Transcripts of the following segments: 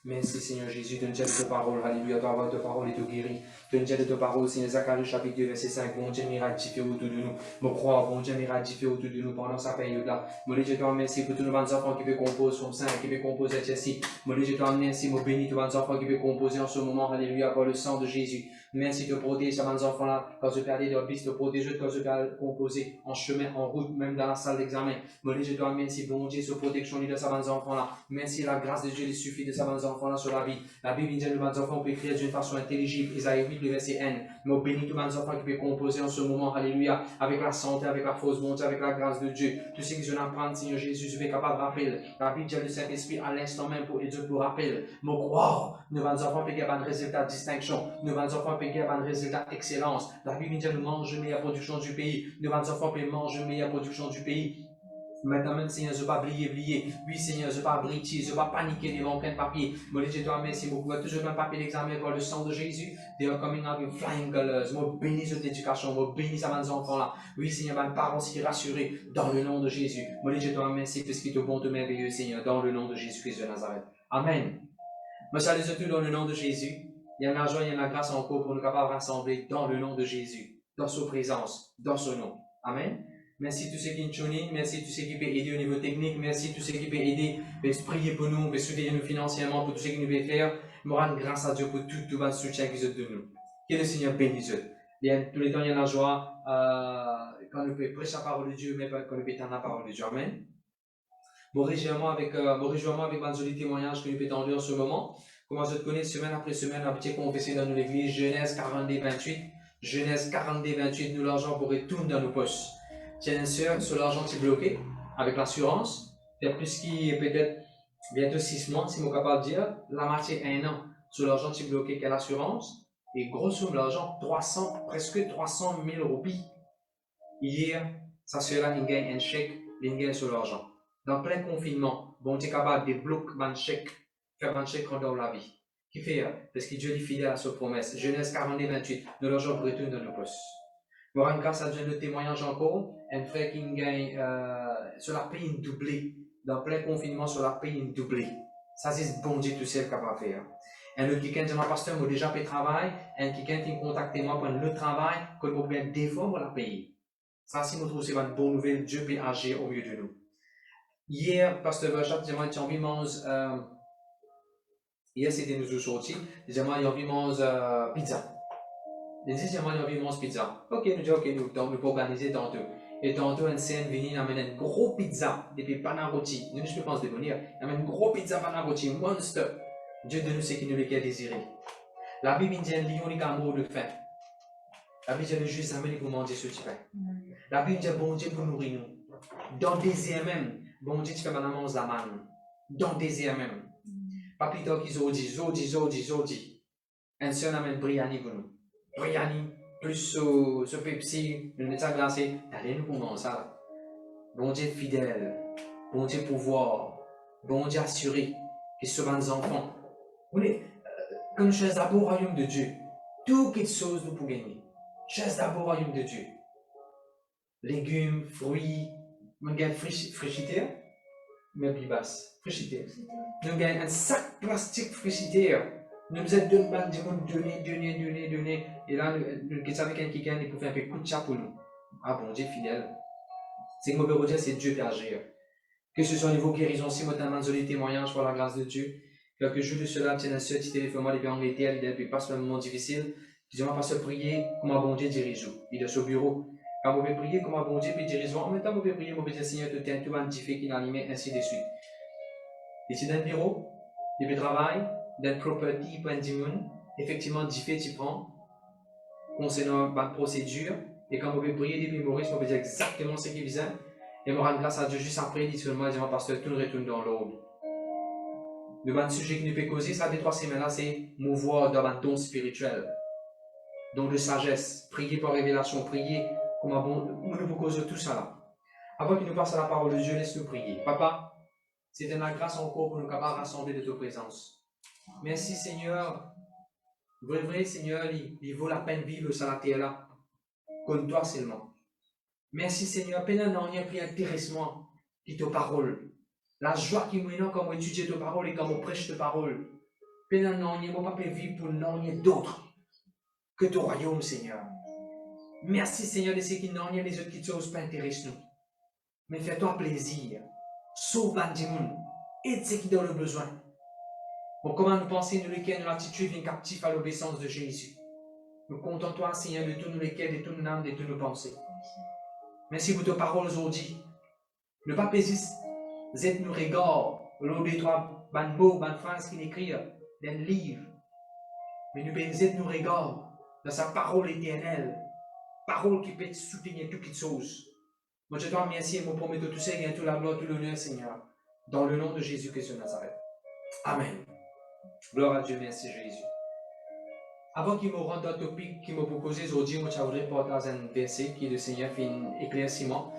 Merci Seigneur Jésus, donne-nous de ta parole, alléluia, ta parole est tout guéri. Donne-nous de ta parole, Seigneur Zacharie chapitre 2, verset 5, bon Dieu miracle fait autour de nous. Me croire, bon Dieu miracle fait autour de nous pendant sa période-là. Mon Dieu, je te remercie pour tous nos enfants qui peuvent composer son sein, qui peuvent composer ceci. Mon Dieu, je te remercie, mon béni, tous nos enfants qui peuvent composer en ce moment, alléluia, par le sang de Jésus. Merci de protéger ces enfants-là, quand je perds leur bis, de protéger quand je perds composer en chemin, en route, même dans la salle d'examen. Mon Dieu, je te remercie, bon Dieu, sur protection de ces enfants-là. Merci, la grâce de Dieu, il suffit de ces enfants-là sur la vie. La Bible dit que nos enfants peuvent écrire d'une façon intelligible. Isaïe 8, le verset N. Nous bénis tous nos enfants qui peuvent composer en ce moment, alléluia, avec la santé, avec la force, bon Dieu, avec la grâce de Dieu. Tout ce que je apprends, Seigneur Jésus, je vais capable de rappeler. La Bible dit que le Saint-Esprit à l'instant même pour aider pour rappel. Nous croire, nos enfants peuvent avoir un résultat de distinction. Nos enfants peuvent avoir un résultat d'excellence. La Bible dit que nous mangeons meilleure production du pays. Nos enfants peuvent manger meilleure production du pays. Maintenant, Seigneur, je ne vais pas oublier. Oui, Seigneur, je ne vais pas briser, je ne vais pas paniquer devant plein de papier. Mon Dieu, je te remercie beaucoup. Toujours un papier d'examen par le sang de Jésus. They are coming out with flying colors. Moi, bénis cette éducation. Moi, bénis à mes enfants-là. Oui, Seigneur, mes parents qui rassurés dans le nom de Jésus. Mon Dieu, je te remercie parce qu'il est bon, de merveilleux, Seigneur, dans le nom de Jésus-Christ de Nazareth. Amen. Je salue tout dans le nom de Jésus. Il y a la joie, il y a la grâce encore pour nous capables de rassembler dans le nom de Jésus, dans sa présence, dans son nom. Amen. Merci tous ceux qui nous tuning, merci tous ceux qui peuvent aider au niveau technique, merci tous ceux qui peuvent aider, peuvent prier pour nous, peuvent soutenir nous financièrement, pour tout ce qui nous peuvent faire. Nous rendons grâce à Dieu pour tout le soutien qu'ils ont de nous. Que le Seigneur bénisse eux. Tous les temps, il y a la joie quand nous pouvons prêcher la parole de Dieu, mais quand nous pouvons entendre la parole de Dieu. Amen. Bon réjouissement avec ma jolie témoignage que nous pouvons entendre en ce moment. Comment je te connais semaine après semaine, un petit confessé dans l'église, Genèse 42, 28. Genèse 42, 28, nous l'argent pour retourner dans nos poches. Tiens, sûr, sur l'argent qui est bloqué, avec l'assurance, il y a plus qui peut-être bientôt 6 mois, si je suis capable de dire, la moitié 1 an, sur l'argent qui est bloqué, qu'est l'assurance, et grosso l'argent, presque 300 000 roupies. Hier, ça sera un gain, un chèque, un gain sur l'argent. Dans plein confinement, bon, tu es capable de bloquer un chèque, faire un chèque dans la vie. Qui fait, parce que Dieu est fidèle à sa promesse. Genèse 42, 28, de l'argent retourne dans nos poches. Nous rendons grâce à Dieu de témoignage encore, un frère qui gagne sur la paye une doublée, dans plein confinement sur la paye une doublée. Ça c'est bon Dieu tout seul capable de faire. Un autre qui dit ma pasteur m'a déjà fait travail, un qui m'a contacté moi pour le travail, que le problème défaut pour la payer. Ça si nous trouvons c'est une bonne nouvelle, Dieu peut agir au milieu de nous. Hier, pasteur Verchat, j'ai envie de manger, hier c'était nous sortis, j'ai envie de manger pizza. Les dit, j'ai envie de manger pizza. Ok, nous disons, ok, nous pouvons organiser tantôt. Et tantôt, un scène vient, il amène une grosse pizza, depuis Panarotti. Nous, je pense de venir. Il amène une grosse pizza Panarotti, monster. Dieu donne nous ce qu'il nous veut désirer. La Bible dit, lion, il a amour de faim. La Bible dit, le juste amène pour manger ce type. La Bible dit, bon Dieu pour nourrir nous. Dans le désir même, bon Dieu, tu fais maintenant manger la manne. Dans le désir même. Pas plus tard qu'ils zodi. Un seul amène Briani pour nous. Briani, plus ce Pepsi, le médecin glacé, t'allez nous pour manger ça. Bon Dieu fidèle, bon Dieu pouvoir, bon Dieu assuré, que ce soit nos enfants. Vous voyez, quand nous cherchons d'abord au royaume de Dieu, tout quelque chose nous pouvons gagner. Cherche d'abord au royaume de Dieu. Légumes, fruits, nous gagnons frigidaire, mais plus basse. Frigidaire. Nous gagnons un sac plastique frigidaire. Nous nous êtes donné. Et là, nous savons quelqu'un qui gagne, il peut faire un peu coup de chat pour nous. Ah bon, Dieu fidèle. C'est que mon Dieu, c'est Dieu qui agit. Que ce soit au niveau guérison, si moi t'as des témoignages par la grâce de Dieu, quelques jours de cela, tiens un seul petit téléphone, moi, il est en Angleterre, il est pas sur un moment difficile. Dis-moi pas se prier comme un bon Dieu dirige. Il est au bureau. Quand vous pouvez prier comme un bon Dieu puis dirige, en même temps vous pouvez prier, vous pouvez dire Seigneur, tout est tout antifié qui n'animé, ainsi de suite. Ici dans le bureau, depuis le travail, dans le property, point de monde, effectivement, diffé, tu prends, concernant la procédure, et quand vous pouvez prier depuis Maurice, vous pouvez dire exactement ce qui vient, et me rendre grâce à Dieu juste après, dit seulement, disant, pasteur, tout retourne dans l'ordre. Le bon sujet qui nous peut causer, ça, des 3 semaines-là, c'est mouvoir dans un ton spirituel. Donc de sagesse, prier par révélation, prier comme un bon. Nous vous causons tout ça là. Avant qu'il nous passe à la parole de Dieu, laisse-nous prier. Papa, c'est de la grâce encore pour nous capables rassembler de ta présence. Merci Seigneur. Vrai, Seigneur, il vaut la peine de vivre sur la terre là. Comme toi seulement. Merci Seigneur, peine n'en rien pris intéressement qui ta parole. La joie qui nous quand on étudie ta parole et quand on prêche ta parole. Peine n'en rien, pas vivre pour n'en rien d'autre que ton royaume, Seigneur. Merci, Seigneur, de ce qui n'ont rien les autres qui ne sont pas intéressés. Mais fais-toi plaisir. Sauve Bandimoun. Aide ceux qui ont le besoin. Bon, comment nous penser, nous lesquels nous attitude vient captif à l'obéissance de Jésus. Nous comptons toi, Seigneur, de tous nous lesquels, de tous nos âmes, de tous nos pensées. Merci pour tes paroles aujourd'hui. Ne pas pésis, êtes nous regards, l'eau de toi, ban mots, ban phrases qui n'écrivent, dans le livre. Mais nous bénissons nous regards dans sa parole éternelle. Parole qui peut soutenir toutes les choses. Moi, je te remercie et je promets de tout ça et tout la gloire, tout l'honneur, Seigneur. Dans le nom de Jésus-Christ de Nazareth. Amen. Gloire à Dieu, merci Jésus. Avant qu'il me rende un topic qui m'a proposé aujourd'hui, moi, je voudrais partager un verset qui est le Seigneur fait un éclaircissement.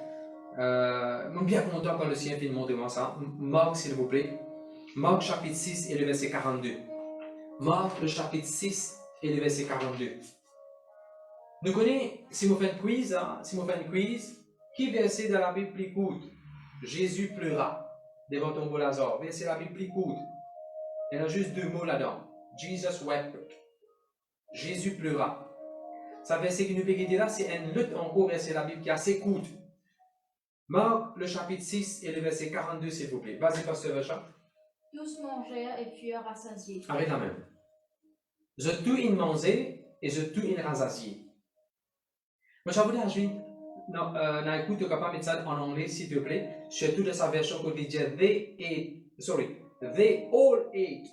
Je suis bien content quand le Seigneur fait montrer moi ça. Marc, s'il vous plaît. Marc, chapitre 6 et le verset 42. Marc, le chapitre 6 et le verset 42. Nous connaissons, si vous faites un quiz, qui verset dans la Bible plus court? Jésus pleura devant tombeau Lazare. Verset de la Bible plus court. Il y en a juste 2 mots là-dedans. Jesus wept. Jésus pleura. Ça verset qui nous peut dire là, c'est un lutte encore verset de la Bible qui est assez court. Marc, le chapitre 6 et le verset 42, s'il vous plaît. Vas-y, pasteur Richard. Tous mangèrent et furent rassasiés. Arrête la même. Je tout in mangé et je tout in rassasié. Moi, je voulais ajouter, non, écoute, tu es capable de mettre ça en anglais, s'il te plaît, surtout de sa version côté dit they all ate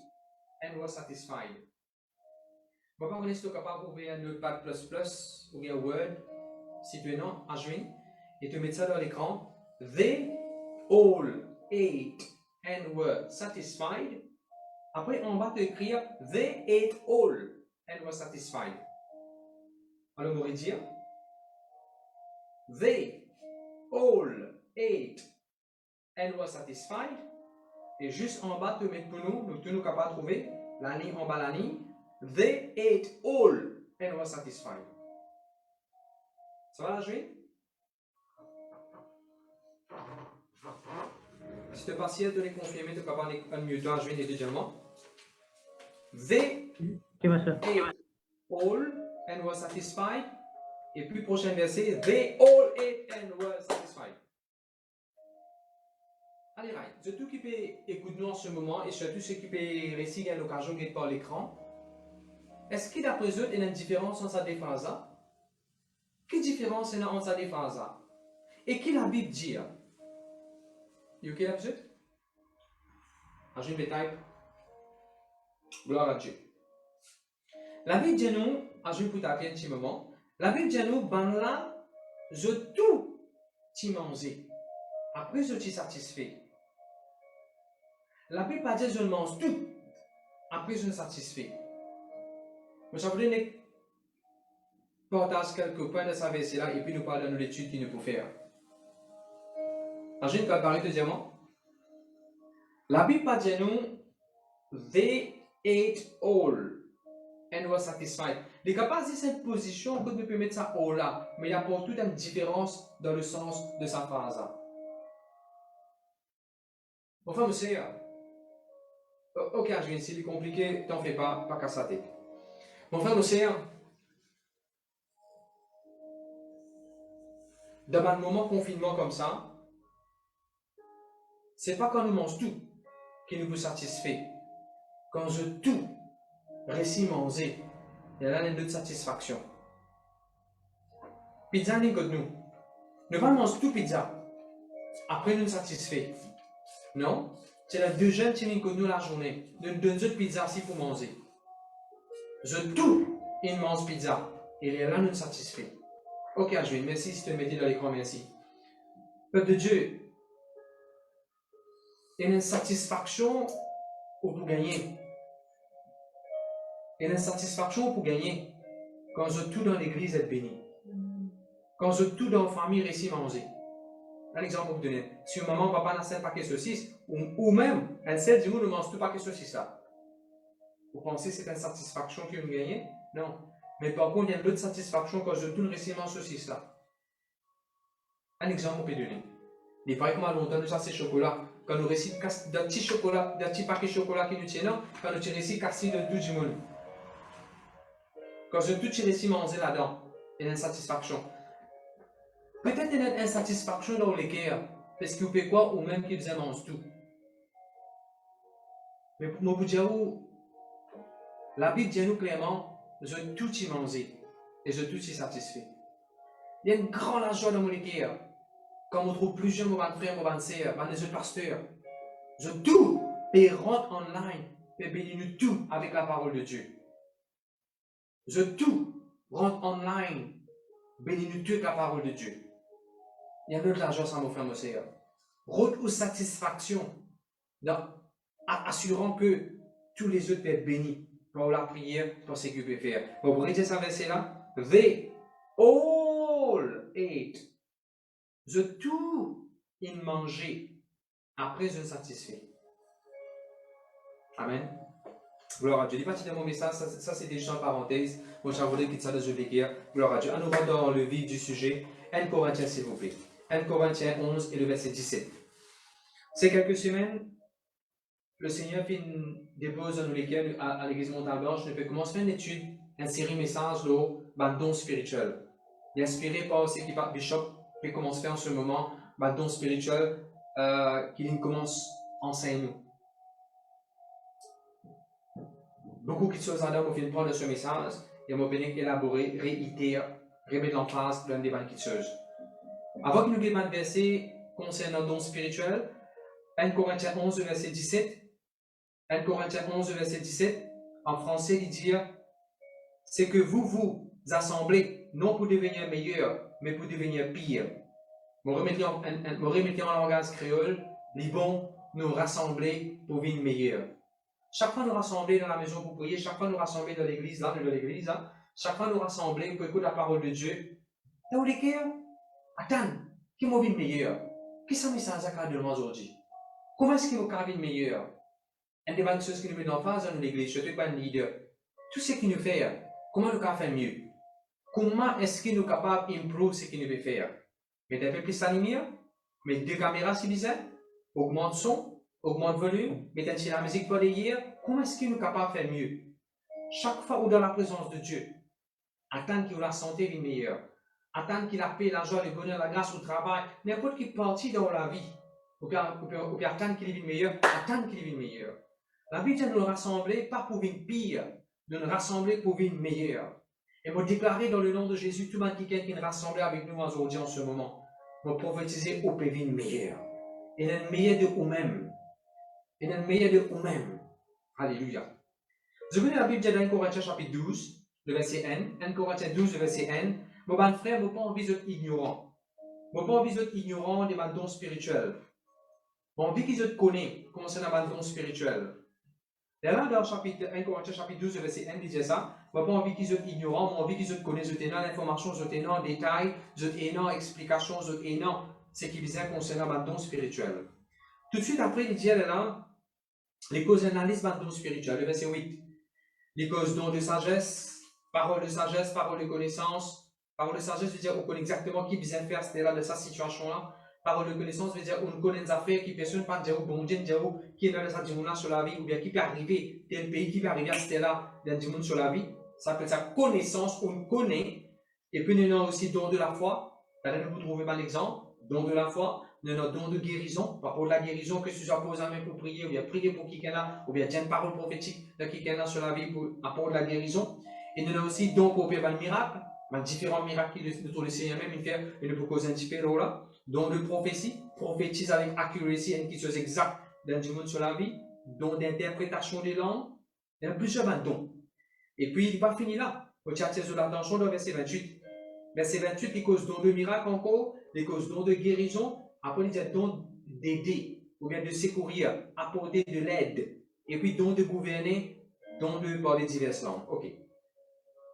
and were satisfied. Moi, pas si tu es capable d'ouvrir un notepad plus ou bien Word, si tu es non, ajouter, et tu mets ça dans l'écran. They all ate and were satisfied. Après, on va te écrire they ate all and were satisfied. Alors, on va dire they all ate and were satisfied. Et juste en bas, tu mets pour nous sommes capables de trouver la ligne en bas la ligne. They ate all and were satisfied. Ça va la jouer? Si tu es partiel de les confirmer, tu es capable de mieux de jouer individuellement. They ate all and were satisfied. Et puis, prochain verset, they all ate and were satisfied. Allez, right. De tout qui peut écouter nous en ce moment, et surtout ceux qui peuvent réussir à l'occasion d'être par l'écran, est-ce qu'il d'après eux, il y a une différence entre ces deux phrases? Quelle différence il y a entre ces deux phrases? Et qui la Bible dit? You okay d'après eux? Je vais type. Gloire à Dieu. La Bible dit nous, je vais vous taper un petit moment. La Bible dit nous, ben là, je tout t'y manger. Après, je t'y satisfait. La Bible pas dit je mange tout. Après, je me satisfait. Mais ça voulait partager quelques points de sa verset là et puis nous parler de l'étude qu'il nous faut faire. Imagine quand parler de diamant. La Bible pas dit nous, they ate all and were satisfied. Les capables de cette position, on peut mettre ça all là, mais il y a pour toute une différence dans le sens de sa phrase. Enfin, monsieur, ok, je viens ici, c'est compliqué, t'en fais pas qu'à sa tête. Mon frère, monsieur, dans un moment de confinement comme ça, c'est pas quand nous mange tout qui nous peut satisfaire. Quand je tout réussis manger, il y a une autre satisfaction. Pizza n'est que nous. Nous ne mangons tout pizza. Après, nous satisfait. Non? C'est la deuxième qui nous nous la journée. Nous donnons une pizza si pour manger. Je tout, il mange pizza. Et là, nous satisfait. Ok, Ajwin, merci si tu me mets dans l'écran, merci. Peuple de Dieu, il y a une satisfaction pour gagner. Il y a une satisfaction pour gagner quand je tout dans l'église est béni. Quand je tout dans la famille réussit à manger. Un exemple pour vous donner. Si maman, papa n'a pas un paquet de saucisses, ou même, un seul du monde ne mange tout paquet de saucisses là. Vous pensez que c'est une satisfaction que vous gagnez? Non. Mais par contre, il y a une autre satisfaction quand je tout réussis à manger saucisses là. Un exemple pour vous donner. Il paraît comment longtemps nous ça c'est chocolat. Quand nous réussissons d'un petit chocolat, d'un petit paquet de chocolat qui nous tient là, quand nous réussissons à casser de tout du monde. Quand je tout réussis à manger là-dedans, il y a une satisfaction. Peut-être qu'il y a une insatisfaction dans les cœurs, parce que vous faites quoi, ou même qu'ils mangent tout. Mais pour vous dire, la Bible dit nous clairement, je tout y manger, et je tout y satisfait. Il y a une grande joie dans mon cœur, quand on trouve plusieurs mon frères, mon sœurs, mon autres pasteurs. Je tout, et rentre online, et bénis-nous tout avec la parole de Dieu. Je tout, rentre online, bénis-nous tout avec la parole de Dieu. Il y a notre argent sans mon frère, mon sœur. Route ou satisfaction, assurant que tous les autres peuvent être bénis pour la prière, pour ce qu'ils peuvent faire. Vous pourrez dire ça verset là? They all ate. Je tout in manger. Après, je satisfait. Amen. Gloire à Dieu. Je ne dis pas de mon message, ça c'est déjà en parenthèse. Moi, je voulais quitter ça dans le véhicule. Gloire à Dieu. À nous rendre dans le vif du sujet. 1 Corinthiens, s'il vous plaît. 1 Corinthiens 11 et le verset 17. Ces quelques semaines, le Seigneur fait une dépose dans lesquelles, à l'église Montagne Blanche, nous fait commencer une étude, une série de messages sur le don spirituel. Il est inspiré par ce que Bishop fait commencer en ce moment, le don spirituel, qu'il commence à enseigner nous. Beaucoup de choses à dire, on vient prendre ce message et on va élaborer, réitérer, remettre l'emphase dans des bonnes choses. Avant que nous lisions un verset concernant le don spirituel, 1 Corinthiens 11, verset 17. 1 Corinthiens 11, verset 17. En français, il dit c'est que vous vous assemblez, non pour devenir meilleur, mais pour devenir pire. Vous remettez en langage créole, les bons nous rassembler pour devenir meilleur. Chaque fois nous rassembler dans la maison pour prier, chaque fois nous rassembler dans l'église, chaque fois nous rassembler pour écouter la parole de Dieu. Dans les cœurs, attends, qui m'a vu meilleur? Qui ça me sent à de aujourd'hui? Comment est-ce qu'il m'a vu meilleur? Une des bonnes choses qui nous met en face dans l'église, je ne suis pas un leader. Tout ce qu'il nous fait, comment nous pouvons faire mieux? Comment est-ce qu'il nous capable d'improver ce qu'il nous veut faire? Mettre un peu plus la lumière, mettre 2 caméras si besoin, augmente le son, augmente le volume, mettre un petit la musique pour les hier. Comment est-ce qu'il nous capable de faire mieux? Chaque fois où dans la présence de Dieu, attendre qu'il ait la santé vie meilleure, attendre qu'il a paix, la joie, le bonheur, la grâce au travail, n'importe quelle partie dans la vie, ou bien attendre qu'il ait vie meilleure, attendre qu'il ait vie meilleure. La Bible dit de nous rassembler, pas pour une pire, de nous rassembler pour une meilleure. Et me déclarer dans le nom de Jésus, tout le monde qui est rassemblé avec nous aujourd'hui en ce moment, me prophétiser au pays meilleur. Et le meilleur de vous-même. Et le meilleur de vous-même. Alléluia. Je connais la Bible de 1 Corinthiens chapitre 12, le verset 1. 1 Corinthiens 12, le verset 1. Mon bon frère, vous ne pas envie d'être ignorant. Vous ne pas envie d'être ignorant des dons spirituels. Vous envie qu'ils te connaissent concernant les dons spirituels. Et là, dans 1 Corinthiens chapitre 12, verset 1, il disait ça. Je n'ai pas envie qu'ils soient ignorants, j'ai envie qu'ils soient connaissent, je t'ai l'information, je t'ai dans détail, je t'ai dans explication, je t'ai dans ce qui vient concernant le don spirituel. Tout de suite après, il dit là, les causes d'analyse du don spirituel, le verset 8. Les causes don de sagesse, parole de connaissance. Parole de sagesse veut dire on connaît exactement qui vient faire, c'était là de sa situation-là. Parole de connaissance veut dire on connaît des affaires qui personne pas dire bon Dieu qui est dans cette dimension sur la vie ou bien qui peut arriver tel pays qui peut arriver à cette là dans dimension sur la vie. Ça s'appelle ça connaissance, on connaît. Et puis nous avons aussi don de la foi. Là vous trouvez pas l'exemple, don de la foi. Nous avons don de guérison, par rapport à la guérison que tu sois posé à main pour prier ou bien prier pour qui est là ou bien dire une parole prophétique de qui est là sur la vie pour rapport à la guérison. Il nous a aussi don pour opérer un miracle, différents miracles de tout le Seigneur même, il nous propose un petit peu là. Don de prophétie, prophétise avec accuracy, une chose exacte dans le monde sur la vie. Don d'interprétation des langues. Il y a plusieurs dons. Et puis, il n'est pas fini là. Faut attirer l'attention dans verset 28. Verset 28, il cause don de miracle encore, il cause don de guérison. Après, il dit don d'aider, ou bien de secourir, apporter de l'aide. Et puis, don de gouverner, don de parler diverses langues. Ok.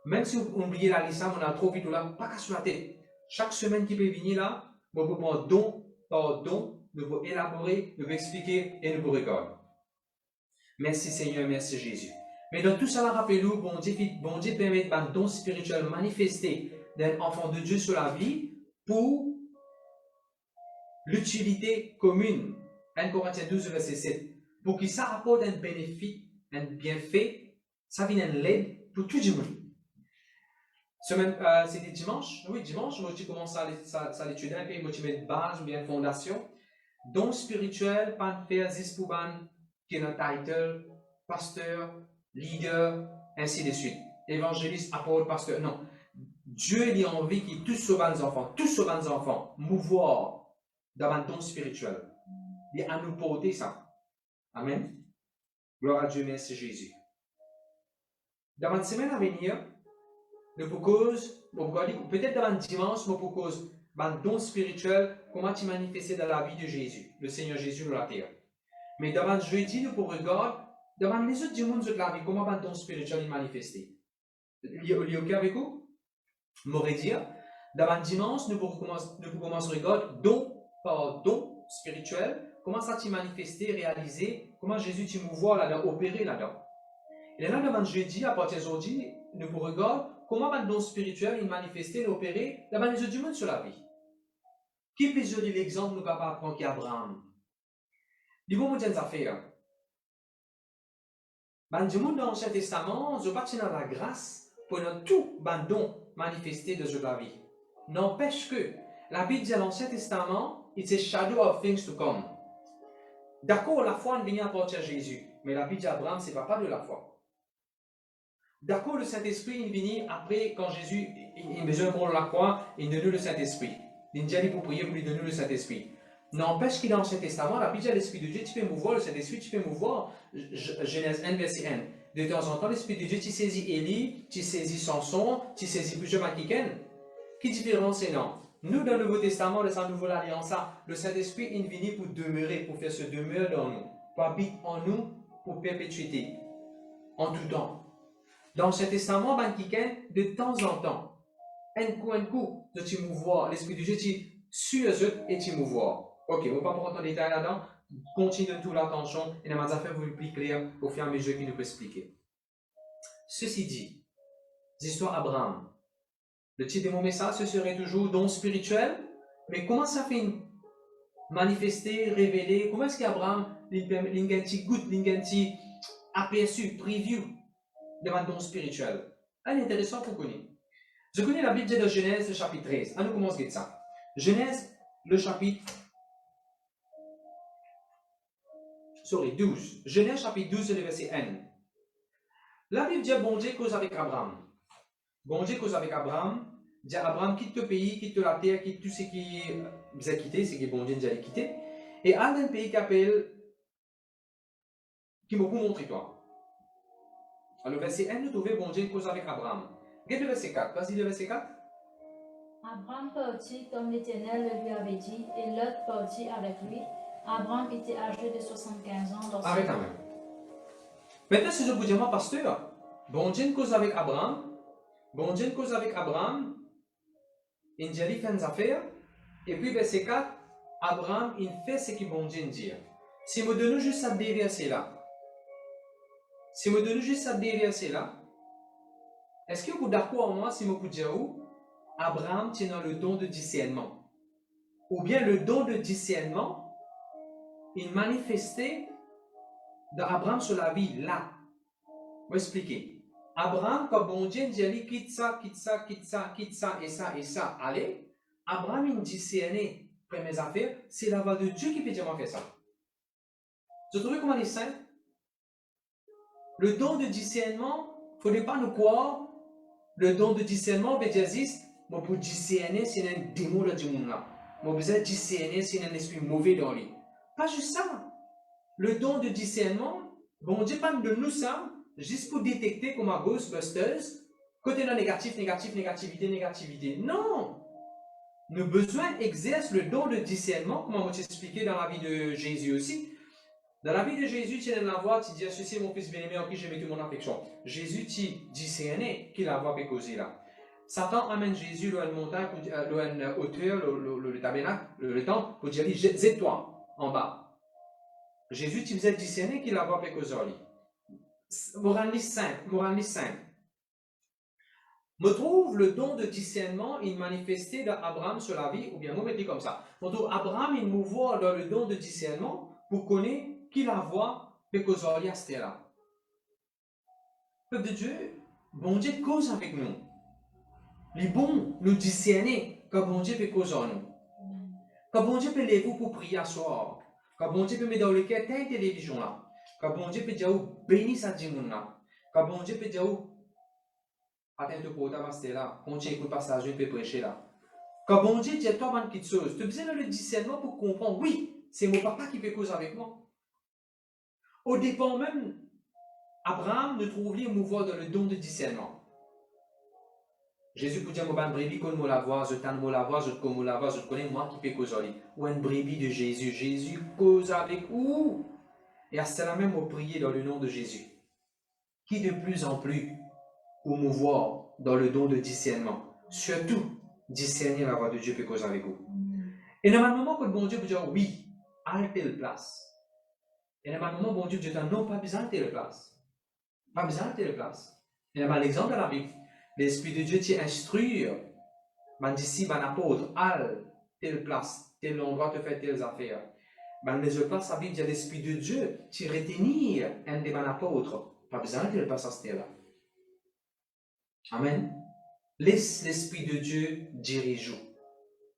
Même si vous oubliez la liste, on a trop vite là, pas qu'à sur la tête. Chaque semaine qui peut venir là, on peut prendre don par don, nous pouvons élaborer, nous pouvons expliquer et nous pouvons regarder. Merci Seigneur, merci Jésus. Mais dans tout ça, rappelez-vous, bon Dieu permet un don spirituel manifesté d'un enfant de Dieu sur la vie pour l'utilité commune. 1 Corinthiens 12, verset 7. Pour qu'il ça apporte un bénéfice, un bienfait, ça vient une aide pour tout le monde. C'était dimanche. Oui, dimanche, moi je commence à l'étudier, et puis moi je mets une base ou bien une fondation. Don spirituel, pas faire 10 pour qui est un title, pasteur, leader, ainsi de suite. Évangéliste, apôtre, pasteur. Non. Dieu il a envie que tous ces enfants, mouvoir dans un don spirituel. Il a nous porter ça. Amen. Gloire à Dieu, merci Jésus. Dans la semaine à venir, nous propose, peut-être dans un dimanche, nous propose un don spirituel, comment tu manifestes dans la vie de Jésus, le Seigneur Jésus de la terre. Mais dans un jeudi, nous pouvons regarder, dans les autres mondes de la vie, comment un don spirituel est manifesté. Il y a OK avec vous? M'aurait dire, dans un dimanche, nous pouvons commencer à regarder don par don spirituel, comment ça t'est manifesté, réalisé, comment Jésus t'y mouvoir là-dedans, opéré là-dedans. Et là, dans un jeudi, à partir d'aujourd'hui, nous pouvons regarder comment un don spirituel est manifesté et opéré dans les autres mondes sur la vie. Qui peut dire l'exemple nous capables prendre qu'Abraham? Du bon, nous affaires. Dans le monde dans l'Ancien Testament, je pas dans la grâce pour tout le don manifesté de la vie. N'empêche que la Bible dit à l'Ancien Testament, it's a shadow of things to come. D'accord, la foi vient à partir de Jésus, mais la Bible dit à Abraham, c'est pas de la foi. D'accord, le Saint-Esprit est venu après, quand Jésus a besoin de la croix, il donne le Saint-Esprit. Il dit pour prier pour lui donner le Saint-Esprit. N'empêche qu'il est dans l'Ancien Testament, la Bible dit à l'Esprit de Dieu, tu peux mouvoir, le Saint-Esprit, tu peux mouvoir. Genèse 1, verset 1. De temps en temps, l'Esprit de Dieu, tu saisis Élie, tu saisis Samson, tu saisis plusieurs maquiquens. Qui différence est non? Nous, dans le Nouveau Testament, dans la Nouvelle Alliance, le Saint-Esprit est venu pour demeurer, pour faire se demeurer dans nous, pour habiter en nous, pour perpétuité, en tout temps. Dans l'Ancien Testament, de temps en temps, un coup, de te mouvoir, l'Esprit de Dieu, tu sur eux et tu mouvoir. Ok, on ne va pas prendre en détail là-dedans. Continue de toute l'attention et dans ma affaire, vous plus clair au fur et à mesure qu'il nous peut expliquer. Ceci dit, l'histoire Abraham. Le titre de mon message, ce serait toujours don spirituel, mais comment ça fait manifester, révéler, comment est-ce qu'Abraham l'inganti goût, l'inganti aperçu, preview de un don spirituel? C'est intéressant pour connaître. Je connais la Bible de Genèse, le chapitre 13. On commence avec ça. Genèse, le chapitre 12. Genèse, chapitre 12, le verset 1. La Bible dit, bon Dieu cause avec Abraham. Bon Dieu cause avec Abraham. Dit Abraham, quitte le pays, quitte la terre, quitte tout ce qui vous a quitté, ce que bon Dieu nous a quitté. Et à un pays qui appelle, qui m'a montré toi. Alors, le verset 1, nous trouvons bon Dieu cause avec Abraham. Regarde le verset 4. Vas-y, le verset 4. Abraham partit comme l'Éternel le lui avait dit, et Lot partit avec lui. Abraham était âgé de 75 ans. Arrête quand même. Maintenant, si je vous dis, moi, pasteur, bon Dieu cause avec Abraham. Bon Dieu cause avec Abraham. Il dit, il fait une affaire. Et puis, verset 4, Abraham, il fait ce que bon Dieu dit. Si je me donne juste ça déverser là, est-ce que vous êtes d'accord avec moi si je vous dis Abraham tient le don de discernement? Ou bien le don de discernement, il manifestait dans Abraham sur la vie là. Je vais expliquer. Abraham, quand bon Dieu dit quitte ça, et ça, allez, Abraham il discernait mes affaires, c'est la voix de Dieu qui peut dire faire ça. Vous trouvez comment il est simple? Le don de discernement, il ne faudrait pas nous croire Le don de discernement, ben Jésus, moi pour discerner, c'est un démon de monde là. Moi besoin discerner, c'est un esprit mauvais dans lui. Pas juste ça. Le don de discernement, bon Dieu pas de nous ça, juste pour détecter comme un Ghostbusters, côté non négatif, négatif, négativité, négativité. Non! Nos besoins exercent le don de discernement, comme on m'a expliqué dans la vie de Jésus aussi. Dans la vie de Jésus, tu viens de la voix, tu dis, ceci est mon fils bien-aimé en qui j'ai mis toute mon affection. Jésus, tu discernait qui la voix peut causer là. Satan amène Jésus à une montagne, à une hauteur, le tabernacle, le temple, pour dire, jette-toi en bas. Jésus, tu faisais discerner qui la voix peut causer là. Moraliste simple. Je trouve le don de discernement il manifesté d'Abraham sur la vie, ou bien moi, je dis comme ça. Je trouve Abraham, il nous voit dans le don de discernement pour connaître qui la voix peut causer à cette là. Peuple de Dieu, bon Dieu cause avec nous. Les bons nous discerner quand bon Dieu peut causer en nous. Quand bon Dieu peut lever pour prier à soir. Quand bon Dieu peut mettre dans le cœur ta télévision là. Quand bon Dieu peut dire bénis sa dimoun là. Quand bon Dieu peut dire attends pour ta pasteur là. Bon Dieu écoute passage, je peux prêcher là. Quand bon Dieu dit toi, une petite chose, tu as besoin de le discernement pour comprendre, oui, c'est mon papa qui peut causer avec moi. Au départ même, Abraham ne trouve lui mouvoir dans le don de discernement. Jésus peut dire, moi, une brebis, quand je la vois, je t'en la vois, je te la vois, je te connais, moi qui peux causer. Ou une brebis de Jésus. Jésus cause avec où? Et à cela même, on prier dans le nom de Jésus. Qui de plus en plus, pour mouvoir dans le don de discernement. Surtout, discerner la voix de Dieu peut causer avec vous. Et dans le moment que bon Dieu peut dire, oui, à telle place. Et dans le moment, bon Dieu peut dire, non, pas besoin de telle place. Pas besoin de telle place. Et dans l'exemple de la Bible, l'Esprit de Dieu t'instruit, man disciple, man apôtre, al, telle place, tel endroit, te faire telles affaires. Dans les autres places, la Bible dit l'Esprit de Dieu, tu retenir un des man apôtres. Pas besoin de telle place à ce là. Amen. Laisse l'Esprit de Dieu diriger.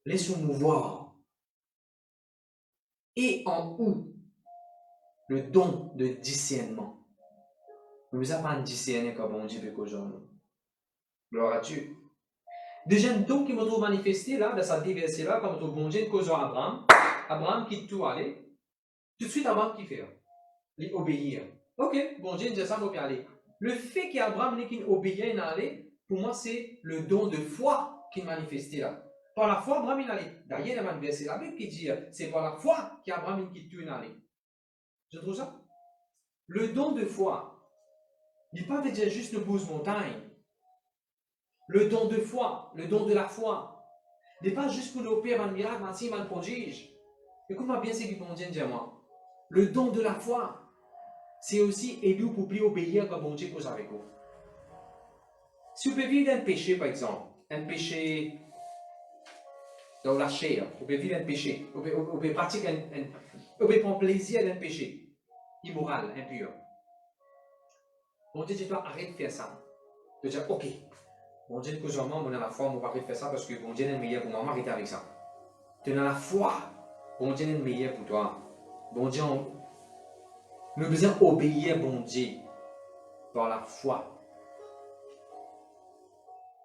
Laisse-nous mouvoir. Et en où? Le don de discernement. Nous ne pas discerner comme bon Dieu peut qu'aujourd'hui. Gloire à Dieu. Deuxième don qui me trouve manifesté là, dans cette diversité là, comme bon Dieu cause Abraham. Abraham quitte tout aller. Tout de suite, Abraham qui fait? Il obéir. Ok, bon Dieu dit ça, il peut aller. Le fait qu'Abraham n'est qu'obéir et aller, pour moi, c'est le don de foi qui est manifesté là. Par la foi, Abraham il allait. D'ailleurs, il y a un verset la Bible qui dit c'est par la foi qu'Abraham quitte tout et allait. Je trouve ça. Le don de foi, il ne peut pas dire juste le pose montagne. Le don de foi, le don de la foi, n'est pas juste pour nous opérer un miracle, un signe, un prodige. Écoute-moi bien ce que bon Dieu dit à moi. Le don de la foi, c'est aussi aider pour plus obéir comme bon Dieu cause avec vous. Si vous pouvez vivre un péché, par exemple, un péché dans la chair, vous pouvez vivre un péché, vous pouvez pratiquer vous pouvez prendre plaisir d'un péché immoral, impur. Bon Dieu dit toi, arrête de faire ça. De dire, ok, bon Dieu, que moi, on a la foi, on va arrêter de faire ça parce que bon Dieu est le meilleur pour moi, on va arrêter avec ça. Tu as la foi, bon Dieu est le meilleur pour toi. Bon Dieu, nous devons obéir bon Dieu par la foi.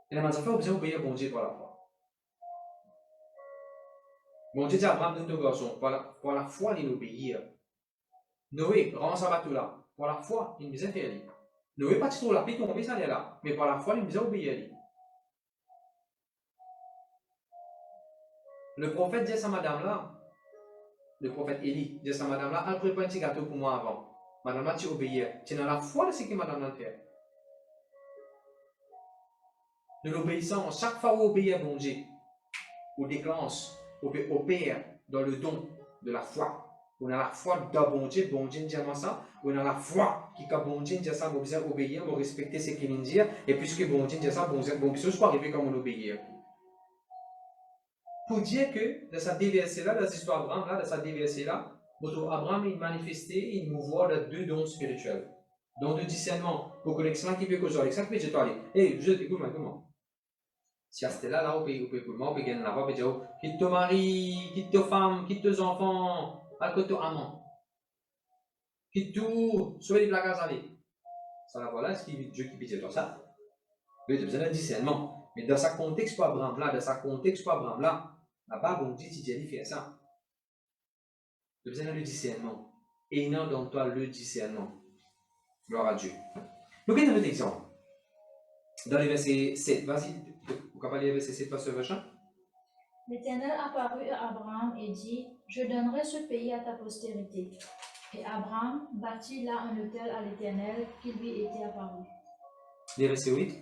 Et la manière de faire, nous devons obéir bon Dieu par la foi. Bon Dieu dit à Abraham, donne ton garçon, par la foi, il obéir. Noé, rends ça bateau là. Par la foi, il nous a fait. Noé, pas trop la pluie tomber, ça là. Mais par la foi, il nous a obéi. Le prophète dit à sa madame là, le prophète Élie dit à sa madame là, elle prépare un petit gâteau pour moi avant. Madame là, tu obéis. Tu es dans la foi de ce que madame là fait. De l'obéissance, chaque fois où on obéit à bon Dieu, on déclenche, on opère dans le don de la foi. On a la foi dans bon Dieu dit moi ça. On a la foi qui, quand bon Dieu dit ça, on besoin obéir, on respecter ce qu'il dit. Et puisque bon Dieu dit ça, bon Dieu ne pas arriver comme on obéit. Pour dire que dans cette déversée-là, dans cette histoire d'Abraham, dans cette déversée-là, Abraham est manifesté, il nous voit dans deux dons spirituels. Don de discernement, pour connexion qui peut causer avec ça, qui peut dire, allez, hey, je écoute-moi, écoute-moi. Si à ce là on peut écoute-moi, on peut gagner la voix, on peut dire, quitte ton mari, quitte ta femme, quitte tes enfants, quitte ton amant. Quitte tout, soyez de la casa, allez. Ça la voilà, est-ce que Dieu qui peut dire ça? Oui, tu as besoin d'un discernement. Mais dans sa contexte pour Abraham là, là-bas, bon Dieu, il fait ça. Tu as besoin d'un discernement. Et il y a dans toi le discernement. Gloire à Dieu. Nous avons un autre exemple. Dans les versets 7, vas-y, vous pouvez lire les versets 7, Pasteur Vachin. L'Éternel apparut à Abraham et dit, je donnerai ce pays à ta postérité. Et Abraham bâtit là un autel à l'Éternel qui lui était apparu. Les versets 8.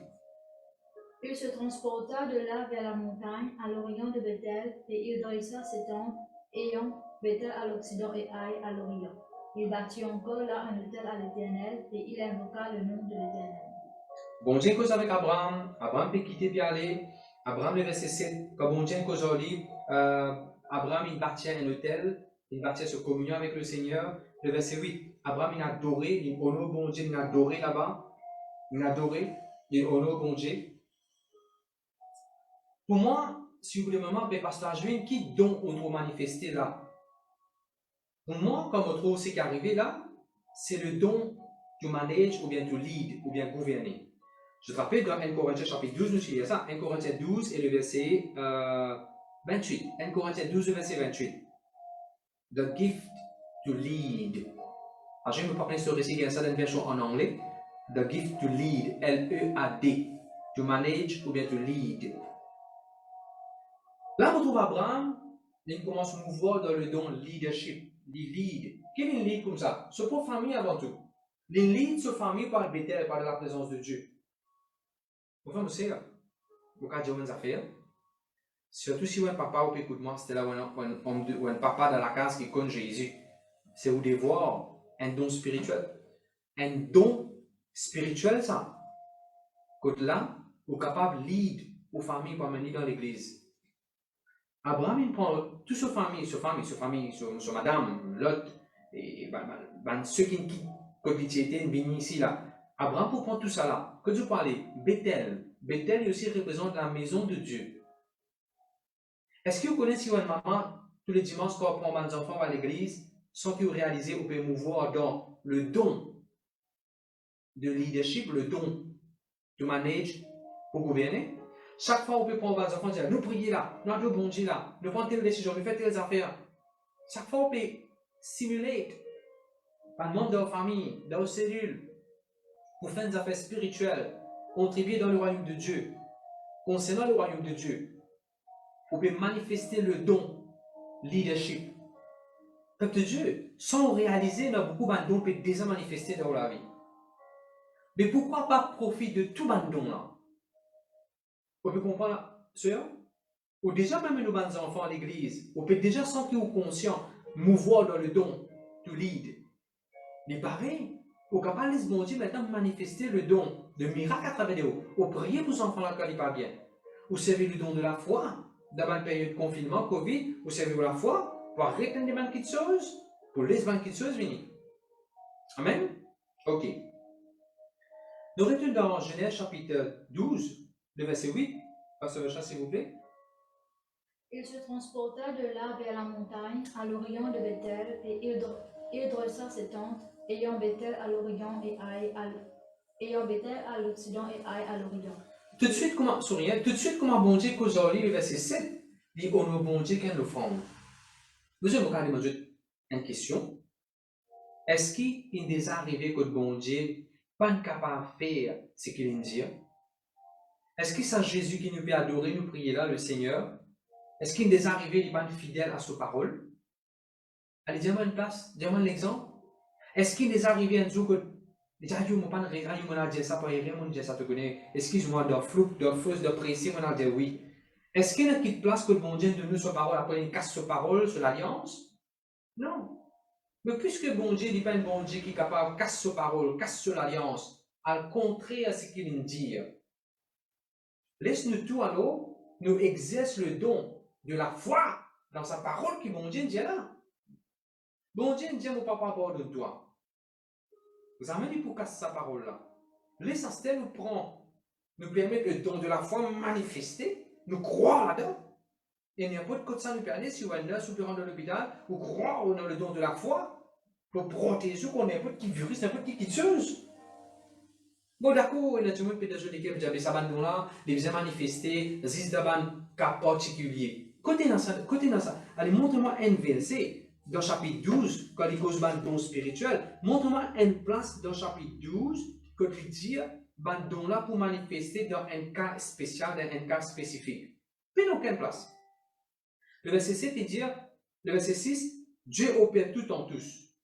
Il se transporta de là vers la montagne à l'orient de Bethel, et il dressa ses tentes, ayant Bethel à l'occident et Aï à l'orient. Il bâtit encore là un autel à l'Éternel, et il invoqua le nom de l'Éternel. Bon Dieu cause avec Abraham, Abraham peut quitter puis aller. Abraham, le verset 7, quand bon Dieu cause Abraham il bâtit un hôtel, il bâtit sa communion avec le Seigneur. Le verset 8, Abraham il a adoré, il honore bon Dieu, il a adoré là-bas, il a adoré, il honore bon Dieu. Pour moi, si vous voulez moment, pasteur Juin, qui donc on doit manifester là? Pour moi, comme on trouve ce qui est arrivé là, c'est le don du manage ou bien du lead ou bien gouverner. Je te rappelle dans 1 Corinthiens chapitre 12, nous lisons ça, 1 Corinthiens 12 et le verset 28. 1 Corinthiens 12 et le verset 28. The gift to lead. Alors, je vais vous parler sur ici, il y a certaines versions en anglais. The gift to lead, L-E-A-D. To manage ou bien to lead. Là, on trouve Abraham, il commence à mouvoir dans le don leadership. Il lead. Quel est le lead comme ça? C'est pour famille avant tout. Il lead sa famille par Bethel, par la présence de Dieu. Vous savez, vous avez des affaires. Surtout si un papa ou écoute-moi, c'était là où un papa dans la case qui connaît Jésus. C'est où de voir un don spirituel. Un don spirituel, ça. Côté là, vous êtes capable de lead aux familles pour mener dans l'église. Abraham, il prend toute sa famille, sa madame, Lot, et ceux qui étaient venus ici là. Abraham pour prendre tout ça là. Quand vous parlez, Bethel. Bethel aussi représente la maison de Dieu. Est-ce que vous connaissez une maman, tous les dimanches, quand on prend des enfants à l'église, sans que vous réalisez, vous pouvez mouvoir dans le don de leadership, le don de manage pour gouverner? Chaque fois, on peut prendre des enfants et dire, nous prions là, nous avons bon Dieu là, nous prenons telle décision, nous faisons telles affaires. Chaque fois, on peut simuler par le membre de leur famille, dans leur cellule, pour faire des affaires spirituelles, contribuer dans le royaume de Dieu. Concernant le royaume de Dieu, on peut manifester le don leadership. Peuple de Dieu, sans réaliser, nous avons beaucoup de dons qui peuvent déjà manifester dans la vie. Mais pourquoi pas profiter de tout ce don là? On peut comprendre, sœur? Ou déjà même nos enfants à l'église, on peut déjà sentir ou conscient, mouvoir dans le don, to lead. Mais pareil, on est capable de bon Dieu maintenant manifester le don de miracle à travers eux. Ou prier pour les enfants là quand ils pas bien. Ou servir le don de la foi. Dans une période de confinement, Covid, ou servir la foi pour arrêter des bonnes choses, pour les bonnes choses venir. Amen? Ok. Nous retournons dans Genèse chapitre 12, le verset 8. Pasteur Vachin, s'il vous plaît. Il se transporta de là vers la montagne, à l'orient de Bethel, et il dressa ses tentes, ayant Bethel à l'orient et Aï à l'occident et Aï à l'orient. Tout de suite, comment bon Dieu cause le verset 7, dit on a bon Dieu qu'un l'offrande. Vous avez regardé une question. Est-ce qu'il est déjà arrivé que bon Dieu pas capable de faire ce qu'il dit? Est-ce que c'est Jésus qui nous peut adorer, nous prier là, le Seigneur? Est-ce qu'il est déjà arrivé, il est fidèle à sa parole? Allez, dis-moi une place, dis-moi l'exemple. Est-ce qu'il est déjà arrivé un jour que déjà, je ne sais pas dire ça, pas dire ça, te connais. Excuse-moi, de flou, de fausse, de précis, on a dit oui. Est-ce qu'il y a une place que bon Dieu de nous sa parole, après il casse sa parole sur l'alliance? Non. Mais puisque bon Dieu n'est pas un bon Dieu qui est capable de casser sa parole, casse sur l'alliance, à le contraire à ce qu'il dit, laisse-nous tout à nous exercer le don de la foi dans sa parole qui bon Dieu dit là. Bon Dieu dit mon papa abandonne toi. Vous avez dit pour casser sa parole là. L'essentiel nous prend, nous permet le don de la foi manifester, nous croire là-dedans. Et n'importe quoi ça nous permet, si on est là, si on rentre dans l'hôpital, ou croire dans le don de la foi, pour protéger qu'on n'importe qui virus, n'importe qui chose. Bon, d'accord, il y a du monde peut-être lesquels j'avais ça bandon là, les faisait manifester, zis d'aban cas particulier. Côté dans ça. Allez, montre-moi un verset dans chapitre 12, quand il cause bandon spirituel. Montre-moi une place dans chapitre 12, que tu dis bandon là pour manifester dans un cas spécial, dans un cas spécifique. Mais dans quelle place? Le verset 7, il dit, le verset 6, Dieu opère tout en tous.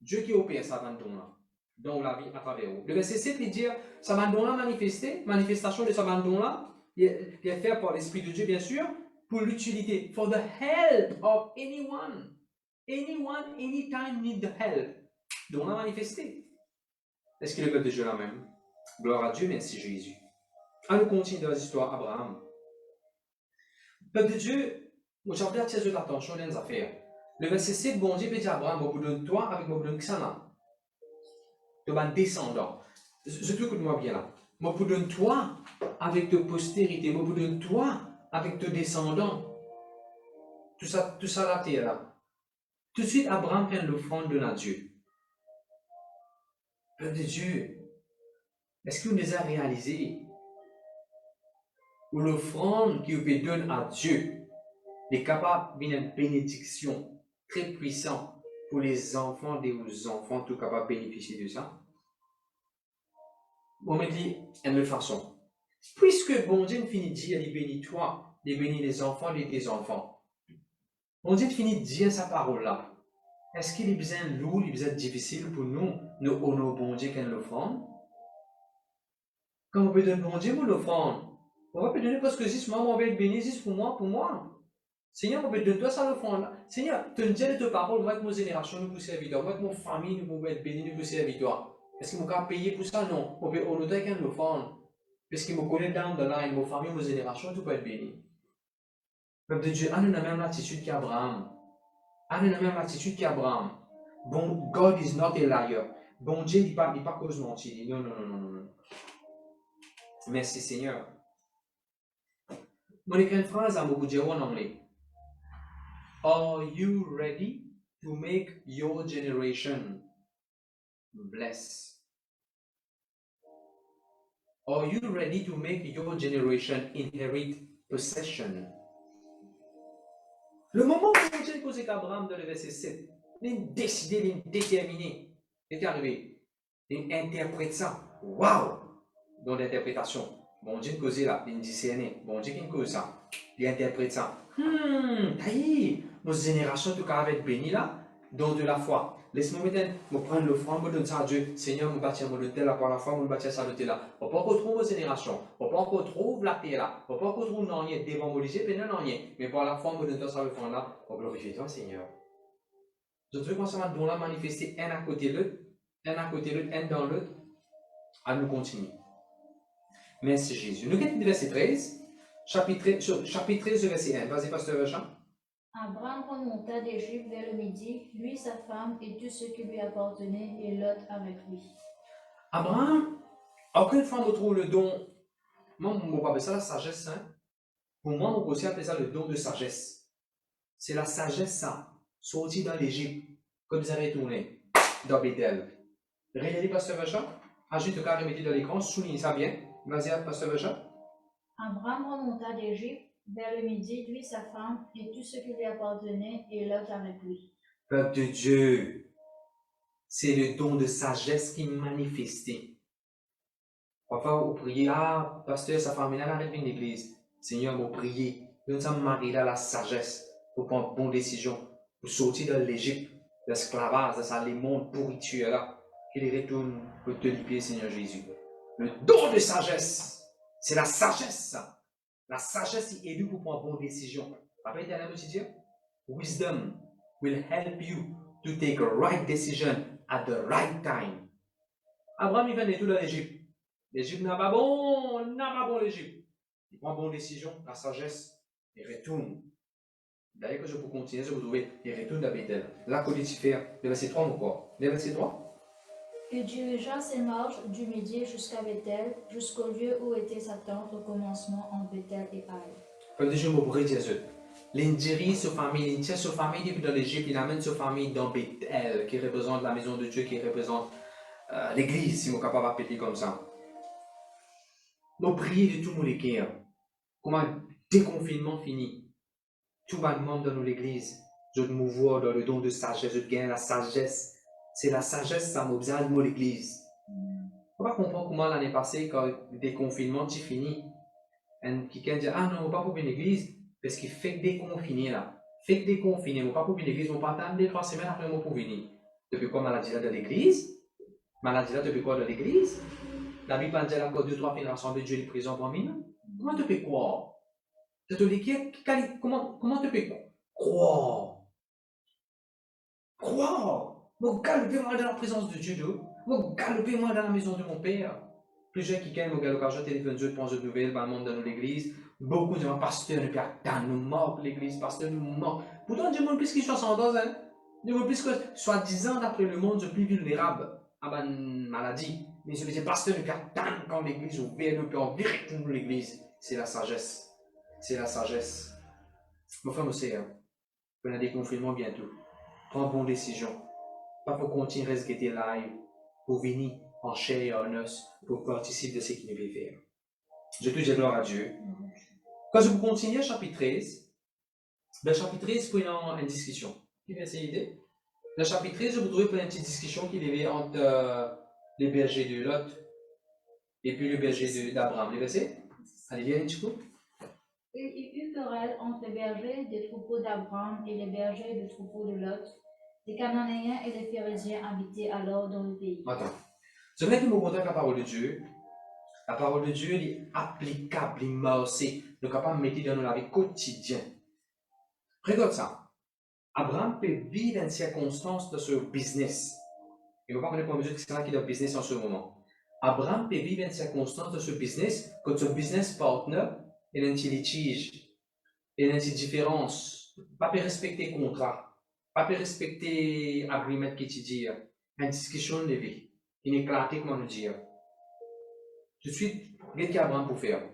Dieu qui opère ça bandon là dans la vie à travers vous. Le verset 7, il dit, ça abandon-là manifesté, manifestation de ce abandon-là, il est fait par l'Esprit de Dieu, bien sûr, pour l'utilité, for the help of anyone. Anyone, anytime need the help. Donc, on l'a manifesté. Est-ce que le peuple de Dieu là même? Gloire à Dieu, merci Jésus. Allons continuer dans l'histoire d'Abraham. Le peuple de Dieu, je vais attirer l'attention dans les affaires. Le verset 7, bon Dieu peut dire à Abraham, je vous donne toi avec mon donne Xana. De ma descendant. Je te écoute-moi bien là. Je vous donne toi avec ta postérité. Je vous donne toi avec tes descendants. Tout ça la terre là. Tout de suite, Abraham prend l'offrande de Dieu. Peuple de Dieu, est-ce que vous les avez réalisé? Ou l'offrande que vous pouvez donner à Dieu est capable d'une bénédiction très puissante pour les enfants des enfants, tout capables de bénéficier de ça? On me dit, de toute façon, puisque bon Dieu finit de dire, il bénit toi, il bénit les enfants de tes enfants. Bon Dieu finit de dire sa parole là. Est-ce qu'il est bien lourd, il est bien difficile pour nous honorer bon Dieu qu'elle l'offrande? Quand on peut donner bon Dieu pour l'offrande, on va peut donner parce que si moi, on va être béni, si pour moi. Seigneur, on peut donner toi ça l'offrande. Seigneur, tu me dis de ta parole, moi, que nos générations nous poussent à la victoire, moi, que nos familles nous pouvons être bénies, nous pousser à la victoire. Est-ce qu'on peut payer pour ça? Non. On peut honorer qu'elle l'offrande. Parce qu'il me connaît dans de là, et nos familles, nos générations, tout peut être béni. Peuple de Dieu, on a la même attitude qu'Abraham. On a la même attitude qu'Abraham. Bon, God is not a liar. Bon Dieu, il n'est pas cause mentir. Non. Merci Seigneur. Mon écrit une phrase à vous dire en anglais. Are you ready to make your generation blessed? Are you ready to make your generation inherit possession? Le moment où Dieu posé qu'Abraham dans le verset 7, il a décidé, il a déterminé, il est arrivé, il interprète ça. Waouh! Dans l'interprétation. Bon Dieu causé là, il discerne. Bon Dieu qui cause ça, il interprète ça. Taï, nos générations tout cas avec béni là, dans de la foi. Laisse-moi maintenant, me prendre l'offrande, me donner ça à Dieu. Seigneur, me bâtir mon hôtel là par la foi, me bâtir ça l'hôtel là. On peut encore trouver nos générations, on peut encore trouver la terre là, on peut encore trouver non rien, devant mon lycée, puis non rien. Mais par la foi, me donner ça l'offrande là, on glorifie toi, Seigneur. Je veux qu'on s'en don là manifester un à côté de l'autre, un dans l'autre, à nous continuer. Merci Jésus. Nous quittons le verset 13, chapitre 13, verset 1. Vas-y, pasteur Jean. Abraham remonta d'Égypte vers le midi, lui, sa femme et tout ce qui lui appartenait, et Lot avec lui. Abraham, encore une fois, on trouve le don. Moi, on va appeler ça la sagesse. Hein? Pour moi, on peut aussi appeler ça le don de sagesse. C'est la sagesse, ça. Sorti dans l'Égypte, comme vous avez retourné dans Bethel. Regardez, pasteur Jean. Ajoute le carré dans l'écran, souligne ça bien. Vas-y, pasteur Jean. Abraham remonta d'Égypte vers le midi, lui, sa femme et tout ce qui lui appartenait, et Lot avec lui. Peuple de Dieu, c'est le don de sagesse qui est manifesté. Parfois, vous priez, pasteur, sa femme, elle arrive une église. Seigneur, vous priez, nous sommes mariés à la sagesse pour prendre une bonne décision, pour sortir de l'Égypte, de l'esclavage, de ça, les mondes pourritures là, qu'il retourne pour te libérer, Seigneur Jésus. Le don de sagesse, c'est la sagesse, ça. La sagesse est élue pour prendre une bonne décision. Après, il aussi dire, wisdom will help you to take a right decision at the right time. Abraham, il vient de tout dans l'Égypte. L'Égypte n'a pas bon l'Égypte. Il prend une bonne décision, la sagesse, il retourne. D'ailleurs, que je peux continuer, je vous trouver, il retourne à Bethel. Là, qu'est-ce qu'il fait? Le verset 3 ou quoi? Le verset 3? Il dirigea ses marches du midi jusqu'à Bethel, jusqu'au lieu où était sa tente au commencement entre Bethel et Haï. Comme je me pourrais dire, il dirige sa famille, il tient sa famille depuis dans l'Égypte, il amène sa famille dans Bethel, qui représente la maison de Dieu, qui représente l'église, si on est capable d'appeler comme ça. Nous prions de tout mon cœur. Comment le déconfinement fini. Tout le monde dans l'église, je me vois dans le don de sagesse, je gagne la sagesse. C'est la sagesse, ça m'a besoin de l'église. On va comprendre comment l'année passée, quand le déconfinement est fini, quelqu'un dit, ah non, on ne va pas pour une église, parce qu'il fait déconfiner là. Fait déconfiner, on ne va pas pour une église, on va pas attendre 2-3 semaines après on pour venir. Depuis quoi maladie là de l'église? Maladie là depuis quoi de l'église? La Bible dit là, quand 2-3 filles rassemblées, Dieu les présente en mine. Comment tu peux croire? Comment tu peux croire? Croire! Moi, galopez-moi dans la présence de Dieu. Moi, galopez-moi dans la maison de mon Père. Plusieurs qui gagnent, moi, galopez téléphone, Dieu, pense de nouvelles, dans le monde, dans l'église. Beaucoup disent, pasteur, ne perd pas, nous mort l'église, pasteur, nous mort. Pourtant, Dieu demande plus qu'il soit 100 ans, hein. Dieu demande plus que, soi-disant, d'après le monde, le plus vulnérable à une maladie. Mais je veux dire, pasteur, ne perd pas quand l'église ouvert, nous perd directement l'église. C'est la sagesse. C'est la sagesse. Mon frère, moi, c'est, on a des confinements bientôt. Prends bonne décision. Pas pour continuer à rester live, pour venir en chair et en os, pour participer de ce qu'il veut faire. Je te dis gloire à Dieu. Quand je vous continue, chapitre 13, le chapitre 13, pour une discussion. Qui vient cette idée? Le chapitre 13, je voudrais faire une petite discussion qu'il y avait entre les bergers de Lot et puis le berger d'Abraham. Les versets? Allez, viens un petit coup. Il y eut querelle entre les bergers des troupeaux d'Abraham et les bergers des troupeaux de Lot. Les Cananéens et les Phérésiens habitaient alors dans le pays. Attends. Je voudrais que nous montrions la parole de Dieu. La parole de Dieu est applicable, immersée. Nous sommes capables de mettre dans la vie quotidienne. Regarde ça. Abraham peut vivre une circonstance de ce business. Il ne va pas connaître pour mesure qui est dans le business en ce moment. Abraham peut vivre une circonstance de ce business quand son business partner est un litige, il y a une différence, pas peut respecter le contrat, pas peut respecter l'agreement qui te dit, une discussion de vie, une éclaté, comment nous dire. Tout de suite, qu'est-ce qu'Abraham peut faire?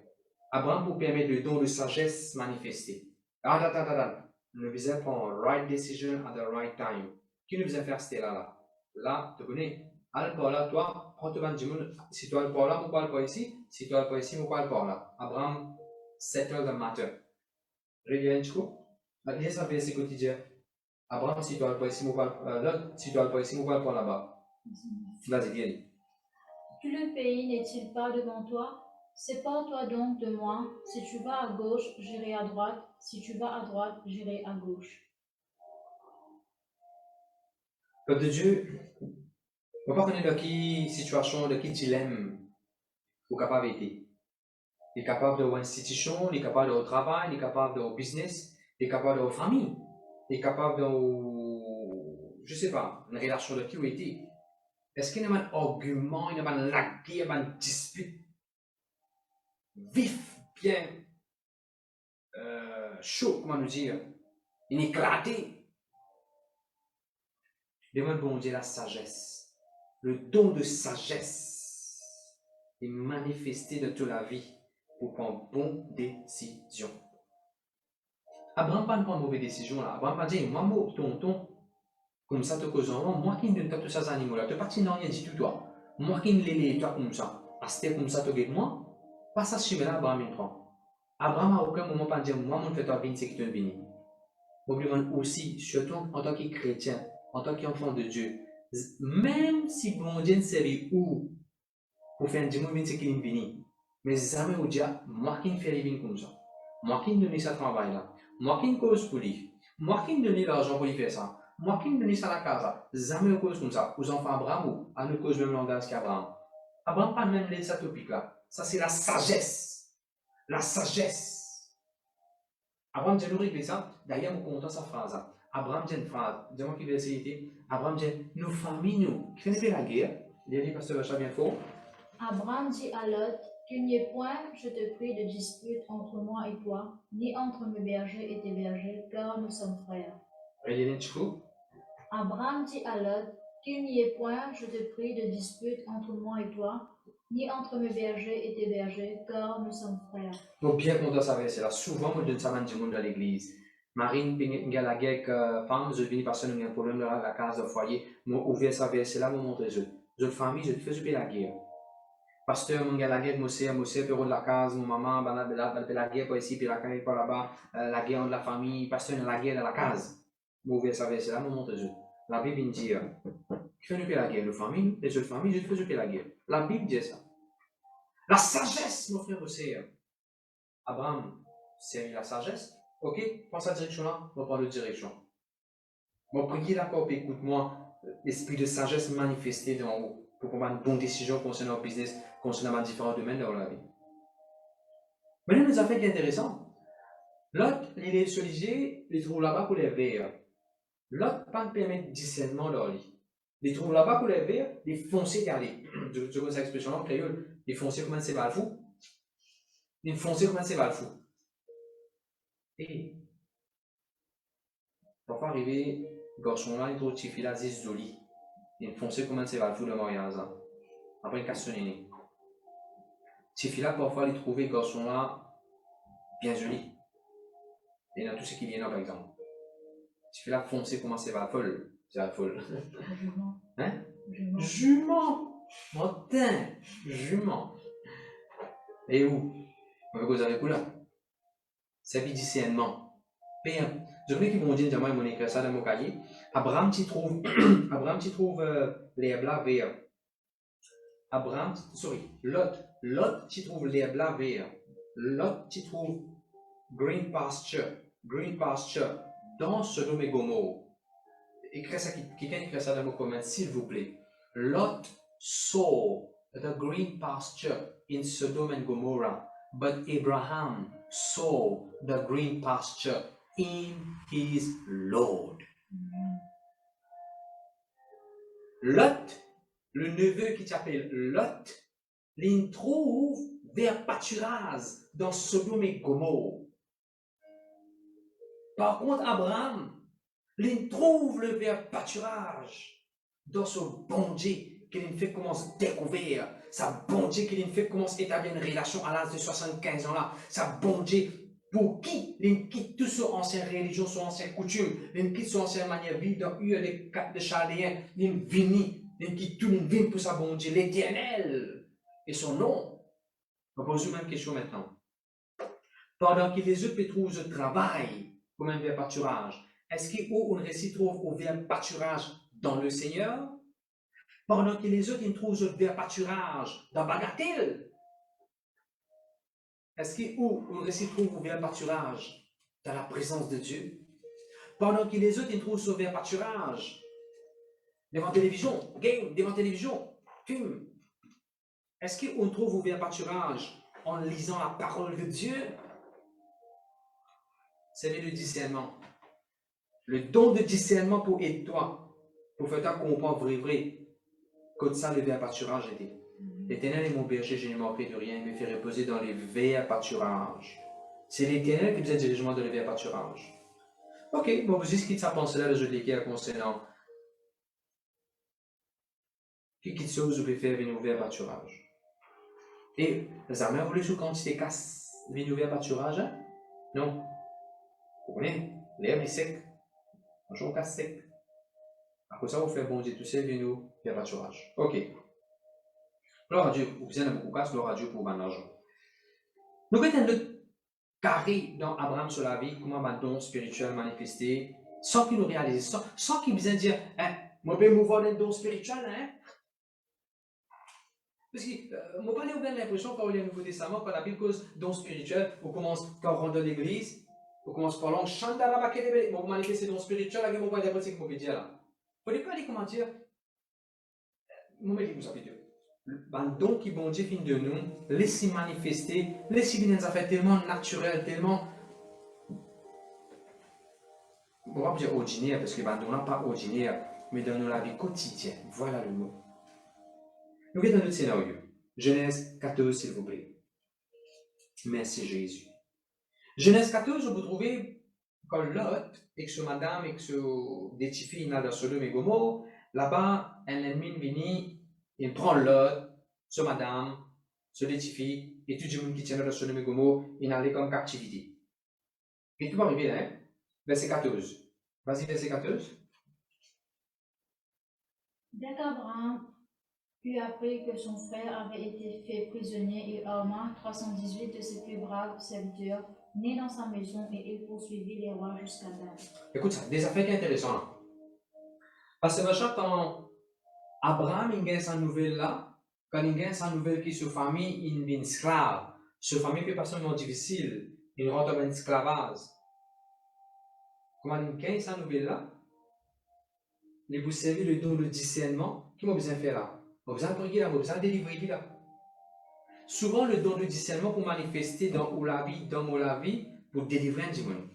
Abraham peut permettre le don de sagesse manifester. Attends. Nous devons prendre right decision at the right time. Qui nous devons faire c'était là? Là, tu connais. Alors là, toi, prends ton monde. Si toi le parles là, moi parle pas ici. Si toi le parles ici, moi parle pas là. Abraham settle the matter. Reviens, tu vois? Lis ça verset quotidien. Abraham, si toi le parles ici, moi parle là. Si toi le parles ici, moi parle pas là-bas. Vas-y, viens. Tout le pays n'est-il pas devant toi? Sépare-toi donc de moi. Si tu vas à gauche, j'irai à droite. Si tu vas à droite, j'irai à gauche. Peuple de Dieu, on ne va pas connaître de quelle situation, de quel dilemme vous êtes capable d'être. Il est capable de l'institution, il est capable de travail, il est capable de business, il est capable de famille, il est capable de, je ne sais pas, une relation de qui vous êtes. Est-ce qu'il y a un argument, il y a une guerre, une dispute vif, bien chaud, comment nous dire, une éclatée? Demande bon Dieu la sagesse, le don de sagesse est manifesté dans toute la vie pour prendre bonne décision. Abraham n'a pas prendre mauvaise décision là. Abraham a dit, moi, tonton, comme ça, tu causes moi qui ne donne pas tous ces animaux là, tu n'as pas de rien du tout toi. Moi qui ne les toi comme ça, parce que comme ça, tu guettes moi, pas ça chemin là, Abraham prend. Abraham à aucun moment pas dire, moi, mon fait ta vie, c'est qui te vient. Probablement aussi, surtout en tant que chrétien, en tant qu'enfant de Dieu, même si bon Dieu ne sait où pour faire un dimanche, c'est qu'il vient. Mais jamais au dia, moi qui ne fais rien comme ça, moi qui ne donne ça travail là, moi qui ne cause pour lui, moi qui ne donne l'argent pour lui faire ça, moi qui ne donne ça à la casa, jamais au cause comme ça. Aux enfants Abraham ou à nous cause même langage qu'Abraham. Abraham pas même les ça topic là. Ça c'est la sagesse. La sagesse. Abraham dit nous répéter ça. D'ailleurs, nous comptons sa phrase. Abraham dit une phrase. Dis-moi qui verset était. Abraham dit nos familles nous. Qui fait la guerre. Il a dit pasteur Vacha bien fort. Abraham dit à Lot, qu'il n'y ait point, je te prie, de dispute entre moi et toi, ni entre mes bergers et tes bergers, car nous sommes frères. Abraham dit à Lot, qu'il n'y ait point, je te prie, de dispute entre moi et toi, ni entre mes bergers et tes bergers, car nous sommes frères. Donc bien content ça verset là. Souvent, on donne ça du monde dans l'église. Marine, a la guerre femme, je viens parce que nous avons un problème dans la case de foyer. Moi, ouvrir ça verset là, moi montre les yeux. Votre famille, je te fais la guerre. Pasteur, mon gars, la guerre, moi, bureau de la case, mon maman, la guerre, pas ici, puis la guerre, pas là-bas, la guerre de la famille, pasteur, la guerre de la case. Mauvais, ça va, c'est là, mon monte La Bible dit, je fais la guerre de famille, les autres familles, je fais la guerre. La Bible dit ça. La sagesse, mon frère, aussi. Abraham, c'est la sagesse. Ok, prends sa direction là, on va prendre la direction. Bon, priez d'accord, écoute-moi, l'esprit de sagesse manifesté d'en haut pour prendre une bonne décision concernant le business, concernant différents domaines dans la vie. Maintenant, nous avons fait qui est intéressant. L'autre, il est solligé, il trouve là-bas pour les verts. L'autre, pas permet de discernement dans lui. Il trouve là-bas pour les verts, il foncé d'aller. Je connais cette expression-là en créole, il foncé comme un séval fou. Il foncé comme un séval fou. Et, parfois arrivé, garçon-là, il trouve petit fil à 10 d'oli. Il foncé comme un séval fou de mariage. Après, il casse son nez. Ces filles-là, parfois, les trouver garçons-là bien jolis. Et dans tout ce qui vient là, par exemple. Ces filles-là foncées comment c'est la folle. C'est la folle. Jument. Hein? Jument. Jument. Montin. Jument. Et où? On veut que vous avez couleur. C'est du discernement. Bien. Je voulais qu'ils m'ont dit, moi, ils m'ont écrit ça dans mon cahier. Abraham, tu trouves, les blas verts. Abraham, sorry, Lot, tu trouves les blas verts. Lot, tu trouves green pasture, dans Sodome et Gomorrhe. Quelqu'un écrit ça dans vos commentaires, s'il vous plaît. Lot saw the green pasture in Sodom and Gomorrah, but Abraham saw the green pasture in his Lord. Lot, le neveu qui s'appelle Lot, il trouve vers pâturage dans Sodome et Gomorrhe. Par contre, Abraham, il trouve le verbe pâturage dans ce bon Dieu qu'il fait commence à découvrir, sa bon Dieu qu'il fait commence à établir une relation à l'âge de 75 ans là, sa bon Dieu pour qui il quitte toute son ancienne religion, son ancienne coutume, il quitte son ancienne manière de vivre dans Ur de Chaldéens, il quitte tout, il vient pour sa bon Dieu, l'Éternel et son nom. On pose une même question maintenant. Pendant que les autres trouvent le travail comme un verbe pâturage, est-ce qu'on récit trouve au verbe pâturage dans le Seigneur? Pendant que les autres ils trouvent le verbe pâturage dans bagatelle? Est-ce qu'on récit trouve au verbe pâturage dans la présence de Dieu? Pendant que les autres ils trouvent ce verbe pâturage devant télévision, game, devant télévision, film. Est-ce qu'on trouve au verbe pâturage en lisant la parole de Dieu? C'est le discernement. Le don de discernement pour aider toi, pour faire toi comprendre vrai, que ça le verbe pâturage était. L'Éternel est mon berger, je ne manquerai de rien, il me fait reposer dans les verts pâturages. C'est l'Éternel qui vous a dirigement dans les verts pâturages. Ok, bon, vous dites ce qu'il s'en pense là, je l'ai concernant. Qui chose vous pouvez faire venir au verts pâturage? Et, les amis, vous voulez sous quantité casse, venir au verts pâturage? Hein? Non. Vous connaissez? L'herbe est sec. Un jour casse sec. Après ça, vous faites bon Dieu tout seul, venir au verts pâturage. Ok. Gloire à Dieu, vous avez beaucoup de gloire à Dieu pour l'argent. Nous avons le carré dans Abraham sur la vie, comment un don spirituel manifesté, sans qu'il nous réalise, sans qu'il vienne dire, hein, moi je vais mouvoir dans le don spirituel, hein. Parce que, moi, pas bien l'impression quand on lit le Nouveau Testament, quand la Bible cause don spirituel, on commence, quand on rentre dans l'église, on commence par l'ange, chante dans la baquette, on manifeste don spirituel, avec mon point d'après, c'est que je dire là. Vous ne pouvez pas dire comment dire, moi, je dis ça, Dieu. Le don qui bon Dieu fin de nous, laissez manifester, laissez venir ça fait tellement naturel, tellement, on va pas dire ordinaire, parce que le don n'est pas ordinaire, mais dans la vie quotidienne. Voilà le mot. Nous regardons notre scénario. Genèse 14, s'il vous plaît. Merci Jésus. Genèse 14, vous trouvez quand Lot, et que ce madame, et que ce des petites filles dans Sodome et Gomorrhe, là-bas, un ennemi vient, il prend Lot, ce madame, ce des petites filles, et tout le monde qui tient dans Sodome et Gomorrhe, il allait comme captivité. Et tout va arriver, hein? Verset 14. Vas-y, verset 14. Dès qu'Abraham Puis apprit que son frère avait été fait prisonnier et arma 318 de ses plus braves serviteurs, nés dans sa maison, et il poursuivit les rois jusqu'à Dan. Écoute ça, des affaires qui sont intéressantes. Parce que quand Abraham il gagne sa nouvelle là, quand il gagne sa nouvelle qui sa famille, il devient esclave. Sa famille peut passer un moment difficile, il rentre en esclavage. Comment il gagne sa nouvelle là, il vous servir le don de discernement, qui m'a besoin de faire là? M'a besoin de prier là, m'a besoin de délivrer là. Souvent, le don de discernement pour manifester dans la vie, pour délivrer un démon.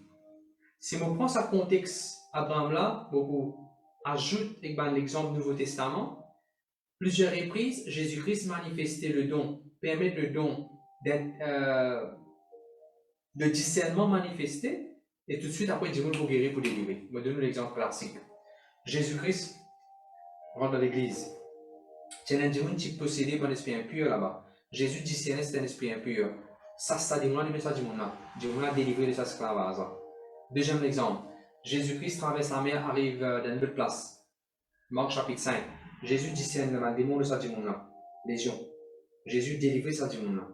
Si on prend ce contexte, Abraham là, beaucoup ajoute l'exemple du Nouveau Testament, plusieurs reprises, Jésus-Christ manifestait le don, permet le don de discernement manifesté, et tout de suite après, Dieu pour guérir, pour délivrer. Je donne l'exemple classique. Jésus-Christ rentre dans l'église. C'est un démon qui possédait un esprit impur là-bas. Jésus discernait c'est un esprit impur. Ça démon le message du monde là. Dieu a délivré de sa esclavage. Deuxième exemple. Jésus-Christ traverse la mer, arrive dans une autre place. Marc chapitre 5. Jésus discerne le démon de sa démon là. Légion. Jésus délivre sa démon là.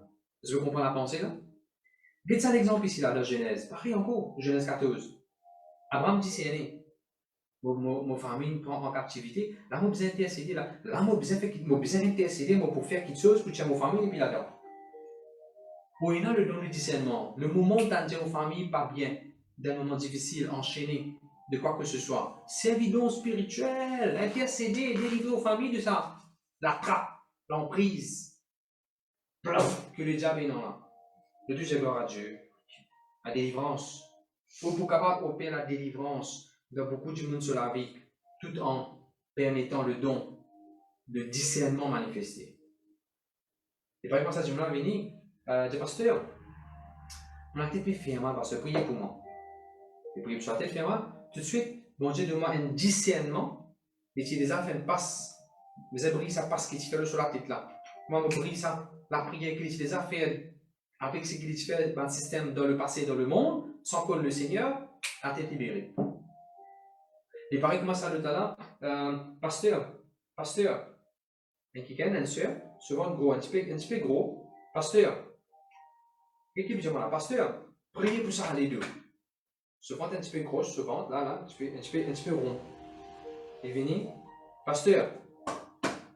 Vous comprenez la pensée là? Regardez ça l'exemple ici là dans Genèse. Pareil encore, Genèse 14. Abraham discerne. Mon famille me prend en captivité. Là, je besoin d'intercéder. Là, je besoin d'intercéder pour faire quelque chose pour tuer mon famille et puis là-dedans. Pour y le don du discernement, le moment où tu as dit aux familles pas bien, d'un moment difficile, enchaîné, de quoi que ce soit, servir spirituel, intercéder, délivrer aux familles de ça, la trappe, l'emprise, que le diable est dans là. De tout, j'ai gloire à Dieu. La délivrance. Pour capable opérer la délivrance dans beaucoup de monde sur la vie, tout en permettant le don de discernement manifesté. Et par exemple, ça, je me venir, de pasteur, on a été fermement parce que priez pour moi. Et priez pour la tête fermement, tout de suite, bon Dieu demande un discernement, et tu déjà fait une passe, vous avez pris ça passe qui te fait sur la tête là. Moi, je prie ça, la prière que tu déjà fait, avec ce qu'il fait dans le système, dans le passé, dans le monde, sans connaître le Seigneur, la tête libérée. Et pareil, comment ça le talent, pasteur, mais qui gagne une soeur, souvent gros, un petit peu gros, pasteur, et qui dit voilà, pasteur, priez pour ça les deux. Souvent un petit peu gros, souvent, là, un petit peu rond. Et venez, pasteur,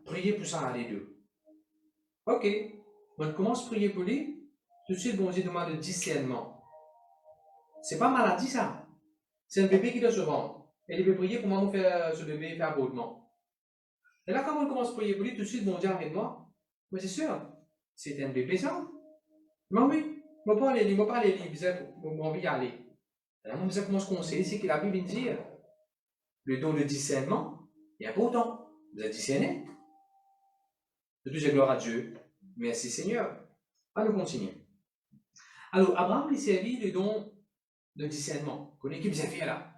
priez pour ça les deux. Ok, on commence à prier pour lui, tout de suite, bon Dieu demande le discernement. C'est pas maladie ça, c'est un bébé qui doit se rendre. Et il veut prier pour moi faire ce bébé faire abortement. Et là, quand on commence à prier pour lui, tout de suite, mon Dieu avec moi, mais c'est sûr, c'est un bébé ça. Mais oui, je ne peux pas aller, vous avez envie d'y aller. Et là, vous commence à conseiller, c'est que la Bible dit, le don de discernement est important. Vous êtes discerné. De tout, j'ai gloire à Dieu. Merci Seigneur. Allons continuer. Alors, Abraham lui servit le don de discernement. Qu'on équipe bien fait là.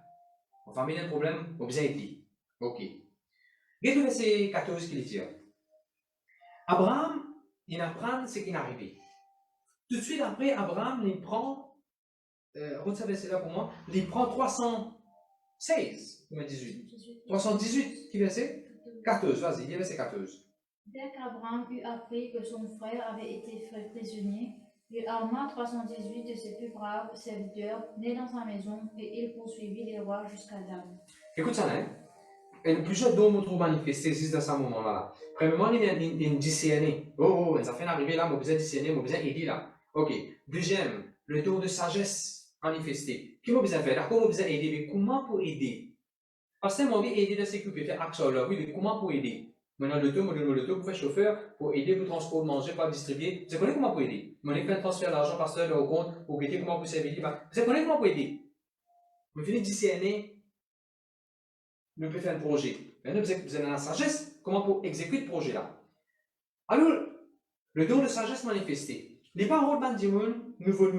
On va amener un problème, on besoin d'être. Ok. Regardez le verset 14 qu'il dit. Abraham, il apprend ce qui est arrivé. Tout de suite après, Abraham, il prend, retenez ce verset-là pour moi, il prend 316, 18. 318, qui verset 14, vas-y, il y a verset 14. Dès qu'Abraham eut appris que son frère avait été fait prisonnier, il arma 318 de ses plus braves serviteurs, nés dans sa maison, et il poursuivit les rois jusqu'à Dan. Écoute ça, hein? Et plusieurs dons me trouvent manifestés ici dans ce moment-là. Premièrement, il y a une discerné. Oh, ça fait arriver là, mon besoin discerner, mon besoin aider là. Ok. Deuxième, le don de sagesse manifesté. Qui m'a besoin faire? D'accord, mon besoin aider, mais comment pour aider? Parce que moi, aider dans ce que peut faire action là, oui, mais comment pour aider? Maintenant, le taux pour faire chauffeur, pour aider pour transporter, manger, pour distribuer. Vous connaissez comment pour aider? Vous fait un transfert d'argent par au compte, pour aider comment pour servir. Vous connaissez comment pour aider? Vous finissez discerner. Nous pouvons faire un projet. Maintenant, vous avez la sagesse, comment pour exécuter ce projet-là. Alors, le don de sagesse manifesté. Les paroles d'Andimoun, nouveau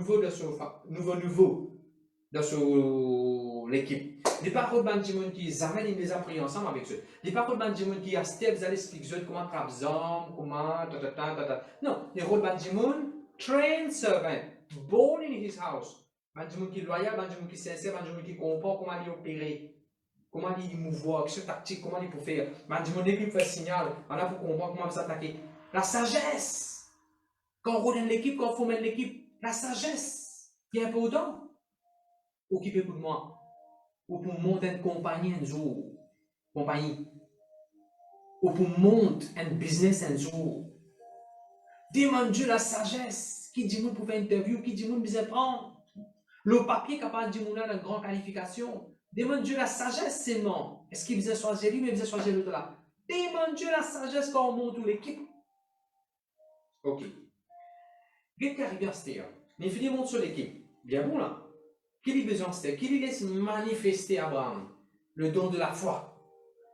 dans l'équipe. Les paroles d'Andimoun qui amènent, ils les ont pris ensemble avec eux. Les paroles d'Andimoun qui, à step, vous allez expliquer comment trapzam, comment, Non, les paroles d'Andimoun, trained servant, born in his house. D'Andimoun qui est loyal, d'Andimoun qui est sincère, d'Andimoun qui comprend comment il opérer. comment il mouvoir, quelle tactique, comment il peut faire. Mais du monde l'équipe fait signal, on a pour comprendre comment s'attaquer. La sagesse. Quand on rejoint l'équipe, quand on forme l'équipe, la sagesse qui est important. Occupez pour moi. Ou pour monter une compagnie un jour. Compagnie. Ou pour monter un business un jour. Demande Dieu la sagesse. Qui dit nous pour faire interview, qui dit nous besoin prendre. Le papier capable de dire nous a une grande qualification. Demande Dieu la sagesse seulement. Est-ce qu'il besoin choisir lui, mais il besoin choisir l'autre là. Demande Dieu la sagesse quand on monte l'équipe. Ok. Qu'est-ce qui arrive à ce mais fini monte sur l'équipe. Bien bon là. Qu'il a besoin de ce qu'il laisse manifester Abraham le don de la foi.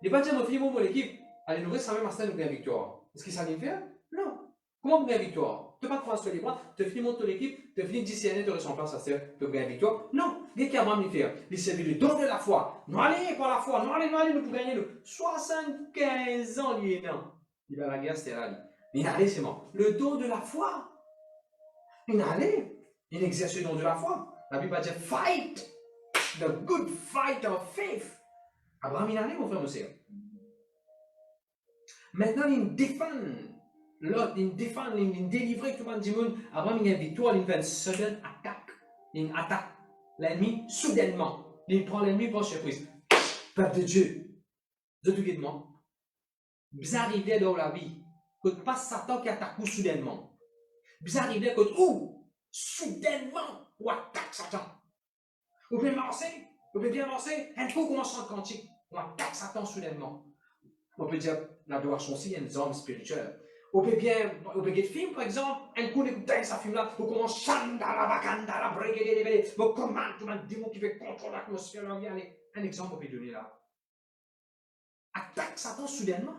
Il n'est pas dire, mon fini mon l'équipe. Allez, nous restons même à ce la victoire. Est-ce qu'il s'en faire? Non. Comment vous gagner victoire? Tu ne peux pas croire sur les bras, tu finis monter l'équipe, tu finis discerner, tu restes en place à ce tu gagner victoire. Non. Qu'est-ce qu'Abraham lui fait? Il s'est le don de la foi. Nous allez par la foi, nous allez, nous pour gagner nous. 75 ans, il est non. Il va à la guerre, c'était là. Il allait, c'est mort. Le don de la foi. Il allait. Il exerce le don de la foi. La Bible dit fight the good fight of faith. Abraham, il allait, mon frère, monsieur. Maintenant, il défend l'autre, il défend, il délivre tout le monde du monde. Abraham, il a une victoire, il fait une sudden attack. Il attaque l'ennemi soudainement. Il prend l'ennemi par surprise. Peuple de Dieu, vous êtes de moi. Vous arrivez dans la vie, que pas Satan qui attaque vous soudainement. Vous arrivez que soudainement, ou attaque Satan. Vous pouvez avancer, vous pouvez bien avancer, un coup commence en quantique, on attaque Satan soudainement. On peut dire l'adoration aussi, il y a une arme spirituelle. On peut bien, on peut dire film par exemple, un coup d'écouter ça film là, vous commencez chandala bakandala brigade, vous commandez tout le démon qui fait contrôler l'atmosphère, un exemple on peut donner là. Attaque Satan soudainement.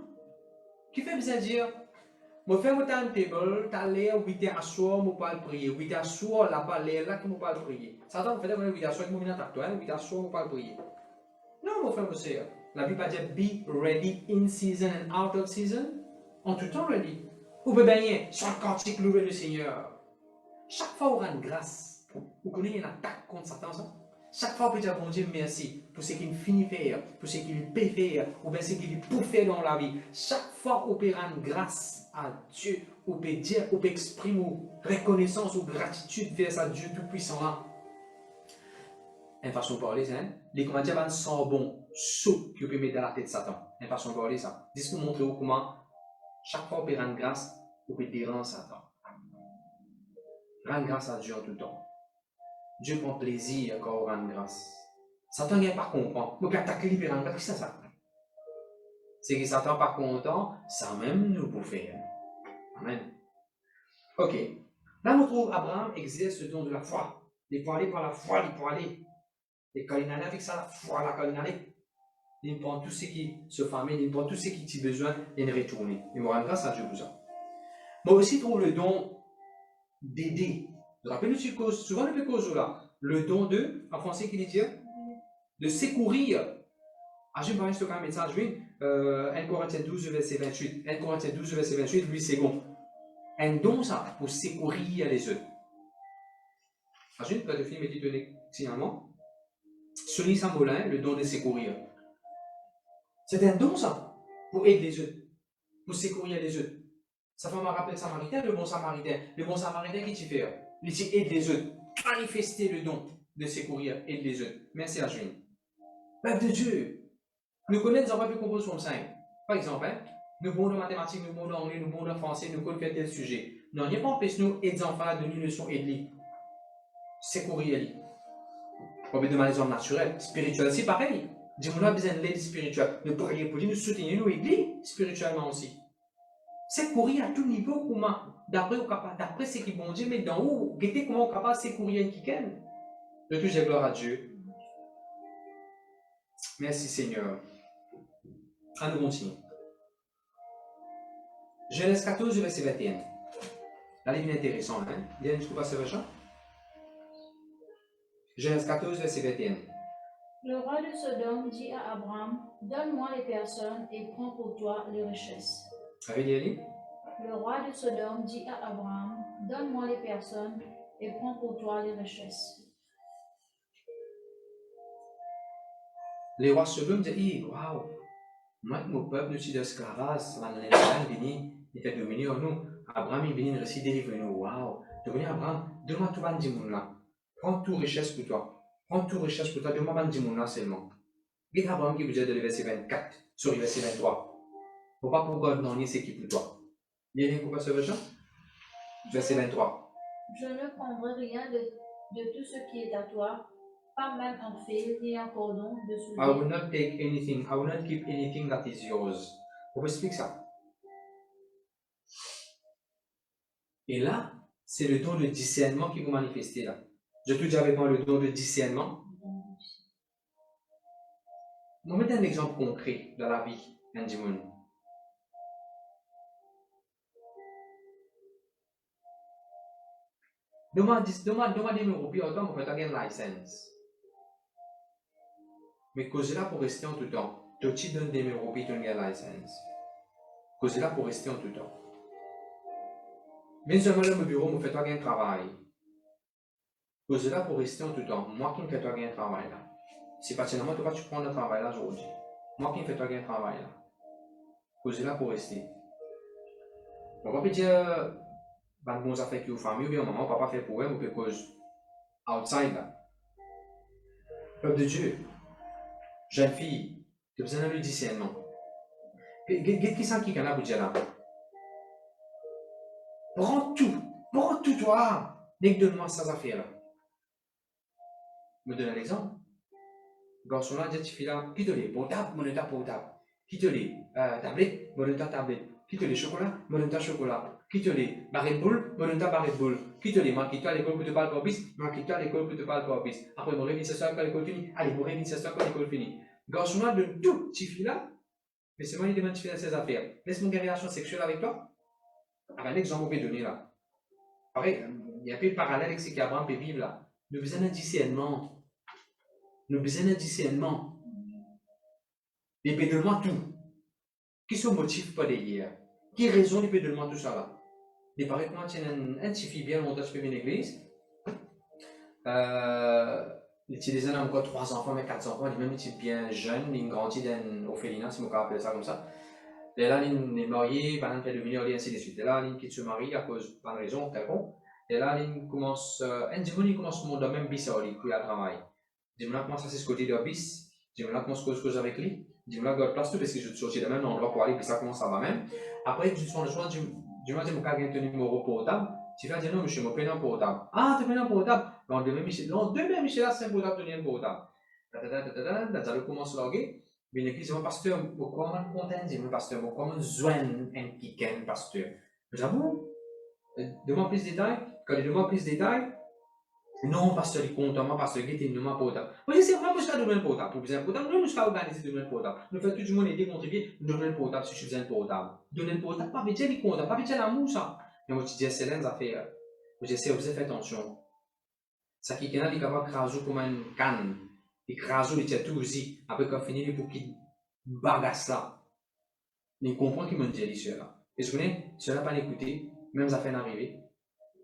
Qui fait besoin de dire, je fais mon timetable, tu as l'air 8h à soir, je peux prier. 8h à soir, là-bas, là, que je peux prier. Satan, vous faites 8h à soir, je peux attaquer toi, 8h à soir, je peux prier. Non, mon frère, monsieur. La Bible dit be ready in season and out of season. En tout temps, ready. Vous pouvez baigner sur le cantique, louer le Seigneur. Chaque fois, on rend grâce. Vous connaissez une attaque contre Satan, ça? Chaque fois, on peut dire, bon Dieu, merci pour ce qu'il finit faire, pour ce qu'il peut faire, ou bien ce qu'il peut faire dans la vie. Chaque fois, on peut rendre grâce à Dieu, on peut dire, on peut exprimer reconnaissance ou gratitude vers à Dieu Tout-Puissant là. Une façon de parler, hein? Les commandements sont bons, ceux qui peuvent mettre dans la tête de Satan. Une façon de parler, ça. Dis pour montrer comment, chaque fois qu'on peut rendre grâce, on peut déranger Satan. Rendre grâce à Dieu en tout temps. Dieu prend plaisir quand on rend grâce. Satan n'est pas content. On peut attaquer lui et rendre grâce. Qu'est-ce que c'est ça? C'est que Satan n'est pas content, ça même nous peut faire. Amen. Ok. Là, on trouve Abraham exerce le don de la foi. Il peut aller par la foi, il peut aller. Et quand il en a avec ça, la foi, là, quand il en a, il prend tout ce qui se famine, il prend tout ce qui a besoin et il retourne. Il me rend grâce à Dieu pour ça. Moi aussi, je trouve le don d'aider. Vous vous rappelez, souvent le cause là. Le don de, en français, qu'il dit, de secourir. Ah, je vais parler de ce message, oui. 1 Corinthiens 12, verset 28. 1 Corinthiens 12, verset 28, lui, c'est bon. Un don, ça, pour secourir les œufs. Imagine, pas de film est donné signalement. Celui Sambolin, le don de secourir. C'est un don, ça, pour aider les œufs, pour secourir les œufs. Ça fait me rappeler le Samaritain, le bon Samaritain. Le bon Samaritain qui t'y fait, il aide les œufs. Manifester le don de secourir, aide les œufs. Merci à Julie. Peuple de Dieu, nous connaissons pas plus composés comme ça. Par exemple, hein, nous bons en mathématiques, nous bons en anglais, nous bons en français, nous connaissons tel sujet. Non, il n'y a pas empêché nous aider les enfants à donner une leçon et de lire. Secourir. On peut demander des hommes naturels, spirituels, c'est pareil. Dis-moi, on a besoin de l'aide spirituelle. Nous prions pour lui, nous soutenir, nous aider spirituellement aussi. C'est courir à tout niveau, comment, d'après ce qu'ils vont dire, mais dans où, guettez comment on est capable de secourir un kiken. De tout, j'ai gloire à Dieu. Merci Seigneur. À nous continuer. Genèse 14, verset 21. Là, il est intéressant, hein? Il y a une trouve à ce verset. Genèse 14, verset 21. Le roi de Sodome dit à Abraham, donne-moi les personnes et prends pour toi les richesses. Avez-vous Le roi de Sodome dit à Abraham, donne-moi les personnes et prends pour toi les richesses. Les rois se me disent, waouh, moi, mon peuple, nous sommes d'esclavage, l'Anglais vini, il était dominé en nous. Abraham, il vient récit délivrer nous, waouh. Donc, Abraham, demande tout le monde là. Prends toute richesse pour toi. Prends toute richesse pour toi, demande tout le monde là seulement. Et Abraham qui vous dit de le verset 24 sur le verset 23. Faut pas pour God non, c'est qui pour toi. Il y a une coupe à ce verset? Verset 23. Je ne prendrai rien de tout ce qui est à toi, pas même un fil ni un cordon de soulier. I will not take anything, I will not keep anything that is yours. On peut expliquer ça. Et là, c'est le don de discernement qui vous manifestez là. Je te dis avec moi le don de discernement. Je vais mettre un exemple concret dans la vie d'un dimanche. Demandez-moi au autant pour faire une licence. Mais cause là pour rester en tout temps. Tu te donnes des numéros pour une licence. Cause là pour rester en tout temps. Mais seulement là, mon bureau me fait un travail. Cause là pour rester en tout temps. Moi qui me fais un travail là. C'est particulièrement toi tu prends le travail là aujourd'hui. Moi qui me fais un travail là. Cause là pour rester. On va pas dire ben bon affaires qui aux famille ou bien maman papa fait pour eux ou quelque chose outside là. Peuple de Dieu, jeune fille, tu as besoin de le discernement. Qu'est-ce qui ça qui a pour dire là? Prends tout toi. Dès que donne-moi ces affaires là. Me donne un exemple. Garçon là, dit fille là, qui te les portable, mon état portable. Qui te les tablette, mon état tablette. Qui te les chocolat, mon état chocolat. Qui te les barrettes boule, mon état barrette boule. Qui te les marquis-toi à l'école pour te parler corbis, marquis-toi à l'école pour te parler corbis. Après, mon réveil, c'est ça quand l'école finit. Allez, mon réveil, c'est ça quand l'école finit. Garçon là, de tout petit fille là, mais c'est moi qui demande de faire ses affaires. Laisse-moi une relation sexuelle avec toi. Avec l'exemple que je vais donner là. Après, il y a un peu de parallèle avec ce qu'Abraham peut vivre là. Nous besoin d'un discernement. Nous besoin d'un discernement. Il peut donner tout. Qui sont motifs pour derrière? Qui raison il peut donner tout ça là? Il paraît que moi, tiens, un petit fille bien longtemps, je peux venir à l'église. Il utilise encore 3 enfants, mais 4 enfants, il est même bien jeune, il grandit dans l'orphelinat, si on peut appeler ça comme ça. Et là, il est marié, pendant qu'il est devenu et ainsi de suite. Et là, il quitte se marie à cause de raison, quelconque. Et là, il commence, un dimanche, il commence mon domaine bis à lui, puis à travail. Dimanche, commence à se côté de bis. Dimanche, commence à cause avec lui. Dimanche, il place tout parce que je suis sorti de même endroit pour aller, puis ça commence à va même. Après, du soir, le soir, dimanche, il m'a gagné un numéro portable. Tu vas dire non, monsieur, je me un portable. Ah, tu fais un portable? Non, demain, Michel, là, c'est un portable, tu as un portable. Ça commence à loguer. Mais l'église, mon pasteur, pourquoi on content, mon pasteur, pourquoi on joint un kiken, pasteur? Vous savez, demande plus de détails. Quand il demande plus de détails, non, pasteur, il compte, moi, pasteur, il était un portable. Moi, c'est vraiment jusqu'à donner un portable. Pour vous un portable, nous, jusqu'à organiser donner un portable. Nous faisons tout le monde aider, contribuer, donner un portable si je faisais un portable. Donner un portable, pas vite, il compte, pas vite, l'amour, ça. Mais moi, je dis, c'est l'un des affaires. Je dis, vous faites attention. Ça qui est capable de craser comme une canne. Il crase, il tient tout aussi. Après, quand finit, pour qu'il bagasse là. Il comprend qu'il m'a dit cela. Et vous connaissez, cela n'a pas écouté, même ça fait arriver.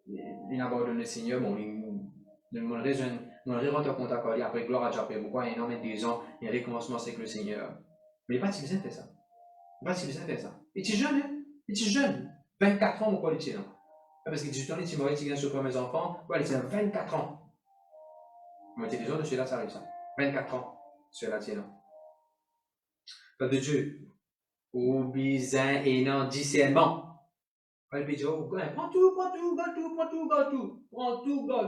Il a abandonné le Seigneur, bon, il m'a rentré en contact avec lui, après gloire à Dieu, après pourquoi il y a énormément de 2 ans, il y a recommencement avec le Seigneur. Mais il n'est pas si besoin de faire ça. Il n'est pas si besoin de faire ça. Il est jeune, hein? Il est jeune. 24 ans, pourquoi il est là? Parce qu'il dit, il m'a dit, il vient sur mes enfants, il est 24 ans. Il m'a dit, les autres de celui-là, ça arrive ça. 24 ans, celui-là, tiens. Peuple de Dieu, ou bizarre et non discernement. Elle peut dire, oh, prends tout, prends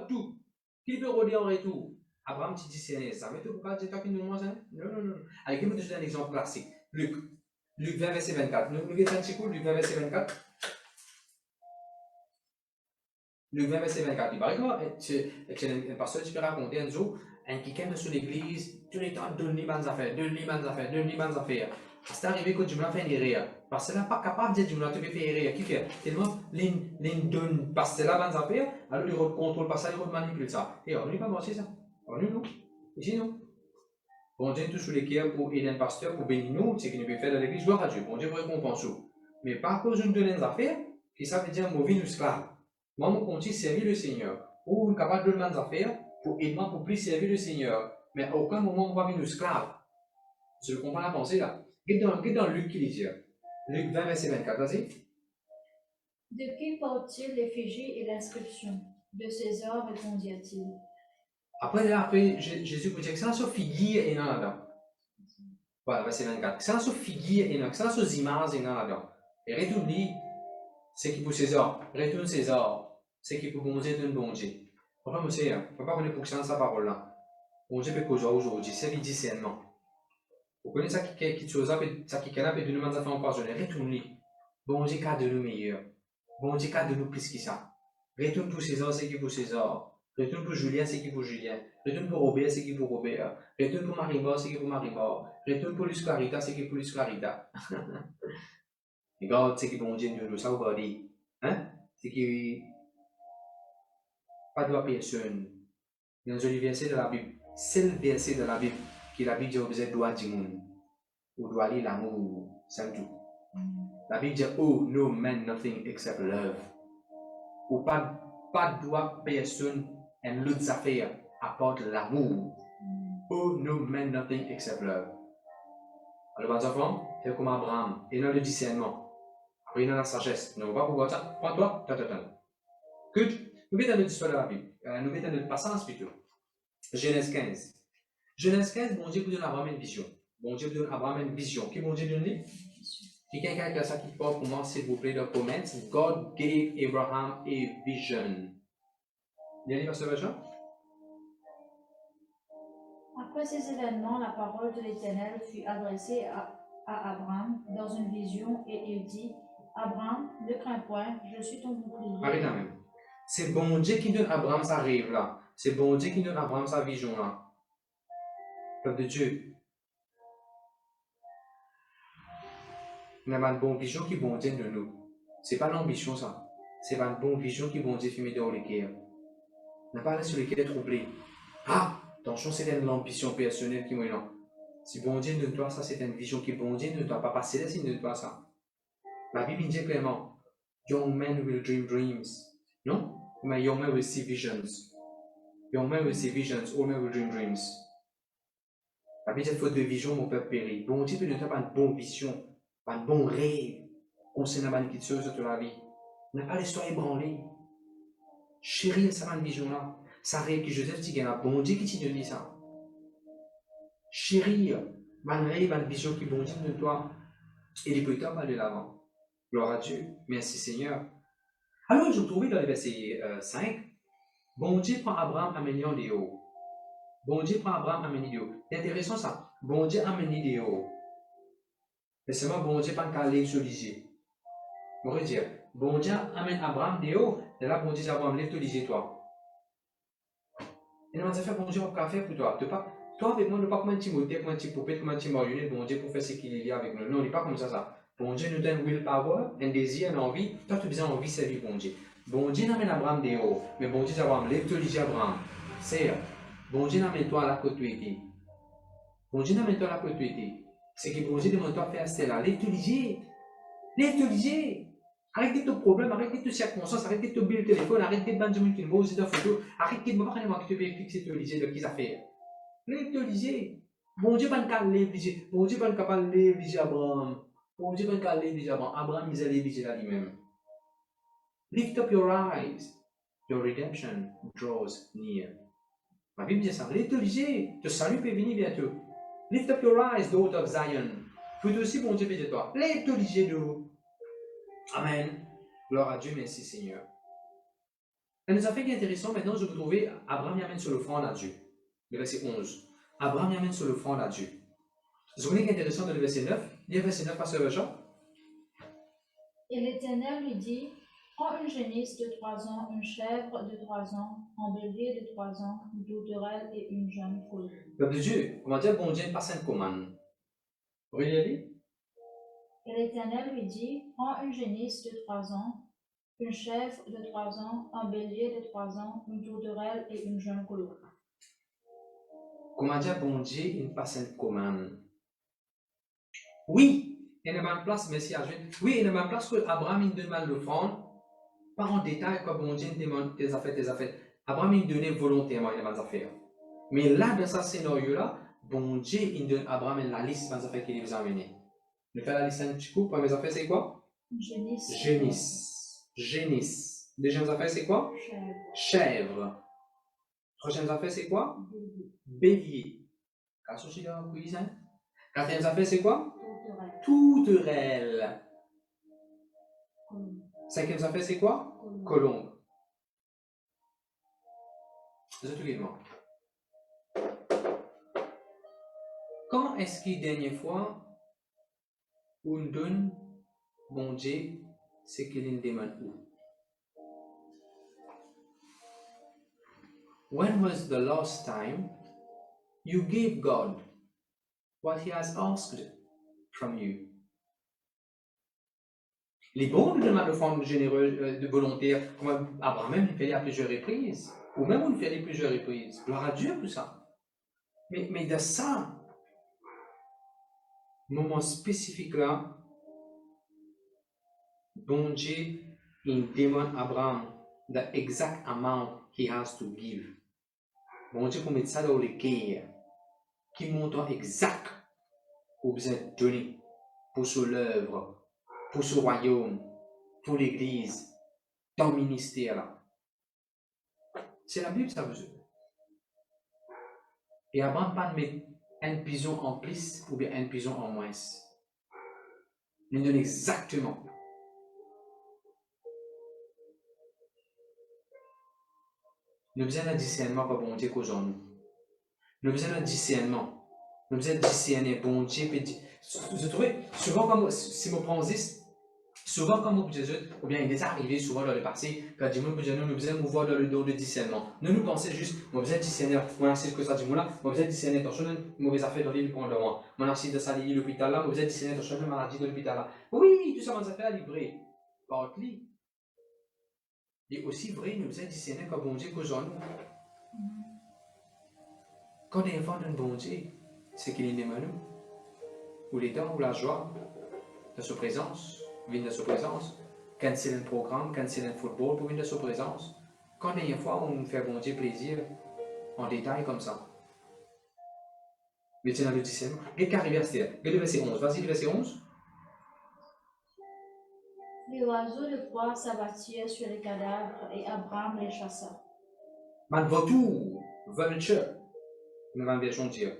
tout. Qui peut redire en retour? Abraham, tu discernes ça. Mais tu peux pas dire toi qui nous manges, hein? Non. Allez, je vais te donner un exemple classique. Luc 20, verset 24. Luc 20, verset 24. Luc 20, verset 24. Il paraît que un pasteur, tu peux raconter un jour, un qui aime sur l'église, tous les temps, donne-lui bonnes affaires. C'est arrivé que Dieu m'a fait une erreur. Parce que là, pas capable de dire Dieu m'a fait une erreur. Qui fait? Tellement, l'in donne parce que là, bonnes affaires, alors il contrôle pas ça, il manipule ça. Et on n'est pas pensé ça. On nous, ici, non. Bon Dieu, tout sous les cœurs pour aider un pasteur, pour bénir nous, c'est qu'il nous peut faire dans l'église, gloire à Dieu. Bon Dieu, pour récompenser. Mais pas à cause d'une donne des affaires, qui ça veut dire mauvais nous esclave. Moi, mon compte, servir le Seigneur. Ou capable de demander des affaires, pour aider moi pour plus servir le Seigneur. Mais à aucun moment, on va venir esclave. Tu comprends la pensée là? Regarde dans Luc qui dit. Luc 20, verset 24, vas-y. De qui porte-t-il l'effigie et l'inscription? De César, répondit-il. Après, Jésus vous dit que c'est un figure et non là-dedans. Voilà, verset 24. C'est un figure et non, c'est un image et non là-dedans. Et retourne dit, c'est qui pour César. Retourne César. C'est qui pour bon Dieu d'un bon Dieu. Pourquoi, monsieur, il ne faut pas connaître pour ça sa parole là. Bon Dieu peut causer aujourd'hui, c'est le discernement. Vous connaissez ça qui chose, ça qui canapé de nous mettre à faire empoisonner. Retourne-lui. Bon Dieu a de nous meilleur. Bon Dieu a de nous plus que ça. Retourne pour César, c'est qui pour César. Retourne pour Julien, c'est qui pour Julien. Retourne pour Robert, c'est qui pour Robert. Retourne pour Maribor, c'est qui pour Maribor. Retourne pour Luis Clarita, c'est qui pour Luis Clarita. Regarde, c'est qui bon Dieu nous, ça vous va dire. Hein? C'est qui pas de personne. Dans un verset de la Bible, c'est le verset de la Bible qui la Bible dit que vous doit du monde. Ou doit aller l'amour, c'est tout. La Bible dit, oh, no man, nothing except love. Ou pas doit personne en l'autre affaire apporte l'amour. Oh, no man, nothing except love. Alors, mes enfants, c'est comme Abraham, et dans le discernement. Après, il y a la sagesse. Non, pas pourquoi ça. Prends-toi, Good. Nous mettons notre histoire de la Bible. Nous mettons notre passage plutôt. Genèse 15. Genèse 15, bon Dieu vous donne à Abraham une vision. Bon Dieu vous donne à Abraham une vision. Qui bon Dieu donne? Quelqu'un qui a ça qui parle pour moi, s'il vous plaît, dans les comments. God gave Abraham a vision. Bien dit, Pasteur Benjamin? Après ces événements, la parole de l'Éternel fut adressée à Abraham dans une vision et il dit, Abraham, ne crains point, je suis ton bouclier. Arrête là même. C'est bon Dieu qui donne à Abraham sa rêve là. C'est bon Dieu qui donne à Abraham sa vision là. Peuple de Dieu. Il y a une bonne vision qui bon Dieu de nous. C'est pas l'ambition ça. C'est pas une bonne vision qui bon Dieu fait mettre dans les cœurs. On n'a pas sur les cœurs troublés. Ah! Attention, c'est l'ambition personnelle qui est non. Si bon Dieu ne doit ça, c'est une vision qui bon Dieu ne doit pas passer là s'il ne doit ça. La Bible dit clairement, young men will dream dreams. Non? Mais young men will see visions. Young men will see visions, old men will dream dreams. La Bible dit, faute de vision, mon peuple périt. Bon Dieu ne doit pas une bonne vision, pas un bon rêve concernant une petite chose de la vie. On n'a pas l'histoire ébranlée. Chérie, ça va une vision là. Ça rêve que Joseph dit qu'il y a un bon Dieu qui t'a donné ça. Chérie, malgré une vision qui bon Dieu de toi, et les petits hommes aller de l'avant. Gloire à Dieu. Merci Seigneur. Alors, je vous trouve dans le verset 5, bon Dieu prend Abraham amené en haut. Bon Dieu prend Abraham amené en haut. C'est intéressant ça. Bon Dieu amené en haut. Mais seulement bon Dieu pas calé sur l'isée. On va dire, bon Dieu amène Abraham de haut, et là bon Dieu Abraham lève l'isée toi. Et nous allons faire bon Dieu on va faire pour toi. Toi avec moi, ne pas comme un petit moteur, comme un petit poupée, comme un petit marionnette, bon Dieu pour faire ce qu'il y a avec nous. Non, on n'est pas comme ça. Bon Dieu nous donne willpower, un désir, une envie. Toi, tu as besoin d'envie, c'est lui, bon Dieu. Bon Dieu n'amène Abraham de haut, mais bon Dieu Abraham, lève-toi l'isée Abraham. C'est, bon Dieu n'amène-toi à la côte où tu étais. Bon Dieu n'amène-toi à la côte où tu étais. C'est que bon Dieu demande-toi à faire c'est là. Lève-toi l'isée. Lève-toi l'isée. Arrêtez ton problème, arrêtez tes circonstances, arrêtez de tomber le téléphone, arrêtez de Benjamin qui me pose des photos, arrêtez de me voir qui te fait fixer ton lisée de qui ça fait. Lève-toi l'isée. Bon Dieu pas de cas lève l'isée. Bon Dieu pas de capable lève l'isée Abraham. Bon Dieu pas de cas lève l'isée Abraham. Abraham il a lève l'isée là lui-même. Lift up your eyes. Your redemption draws near. La Bible dit ça. Lève-toi l'isée. Ton salut peut venir bientôt. Lift up your eyes, daughter of Zion. Faut aussi bon Dieu de toi. Lève-toi l'isée de haut. Amen. Gloire à Dieu, merci Seigneur. Un des affaires qui est intéressant, maintenant, je vous trouver, Abraham y amène sur l'offrande à Dieu. Le verset 11. Abraham y amène sur l'offrande à Dieu. Vous voyez qui est intéressant dans le verset 9? Il y a le verset 9, Pasteur Jean. Et l'Éternel lui dit, prends une génisse de 3 ans, une chèvre de 3 ans, un bélier de 3 ans, une tourterelle et une jeune poule. Peuple de Dieu, comment dire, bon Dieu passe une commande. Vous voyez aller? Et l'Éternel lui dit, prends une génisse de 3 ans, une chèvre de 3 ans, un bélier de 3 ans, une tourterelle et une jeune poule. Comment dire, bon Dieu, il passe une commande. Oui, il y a une place, merci à Dieu. Oui, il y a une place que Abraham il demande l'offrande, pas en détail, quoi, bon Dieu demande tes affaires. Abraham il donnait volontairement les affaires. Mais là, dans ce scénario-là, bon Dieu, il donne à Abraham la liste des affaires qu'il les a amenées. Nous faisons la liste un petit coup. Première affaire, c'est quoi? Génisse. Deuxième affaire, c'est quoi? Chèvre. Troisième affaire, c'est quoi? Bélier. Quatrième affaire, c'est quoi? Tourterelle. Cinquième affaire, c'est quoi? Colombe. C'est tout également. Quand est-ce que la dernière fois, on donne, bon Dieu, ce qu'il nous demande où? When was the last time you gave God what He has asked from you? Les bons de demander offrande généreuse, de volontaire, comme Abraham même il fait à plusieurs reprises, ou même on le fait à plusieurs reprises. Gloire à Dieu pour ça. Mais de ça, moment spécifique là, bon Dieu, il demande à Abraham the exact amount he has to give. Bon Dieu, pour mettre ça dans le cœur, qui montant exact pour vous êtes donné pour son œuvre, pour ce royaume, pour l'église, dans le ministère là. C'est la Bible, ça vous dit. Et Abraham pas de mettre un pigeon en plus ou bien un pigeon en moins. Il donne exactement. Nous besoin d'un discernement par bon Dieu qu'aux gens nous. Nous besoin d'un discernement. Nous besoin de discerner bon Dieu. Je trouve souvent comme si je prends souvent comme vous dites, ou bien il est arrivé souvent dans le passé, quand Dieu nous besoin de mouvoir dans le dos de discernement. Nous pensons juste, moi besoin de discerner, moi c'est ce que ça dit moi besoin de discerner attention une mauvaise affaire dans l'île pour de moi. Moi aussi de ça l'hôpital là, moi besoin de discerner attention une maladie dans l'hôpital là. Oui, tout ça mon affaire à livrer. Par contre, et aussi vrai, nous besoin de discerner comme bon Dieu qu'aux gens nous. Quand on est enfant d'un bon Dieu, c'est qu'il est aimé nous. Ou les dents, ou la joie de sa présence, venir de sa présence. Quand c'est un programme, quand c'est un football, pour venir de sa présence. Quand on est une fois, on fait bon Dieu plaisir, en détail comme ça. Mais c'est dans le discernement. Qu'est-ce qui arrive à ce Regarde le verset 11. Vas-y, le verset 11. Les oiseaux de proie s'abattirent sur les cadavres et Abraham les chassa. Man vautour, vulture, nous allons version dire.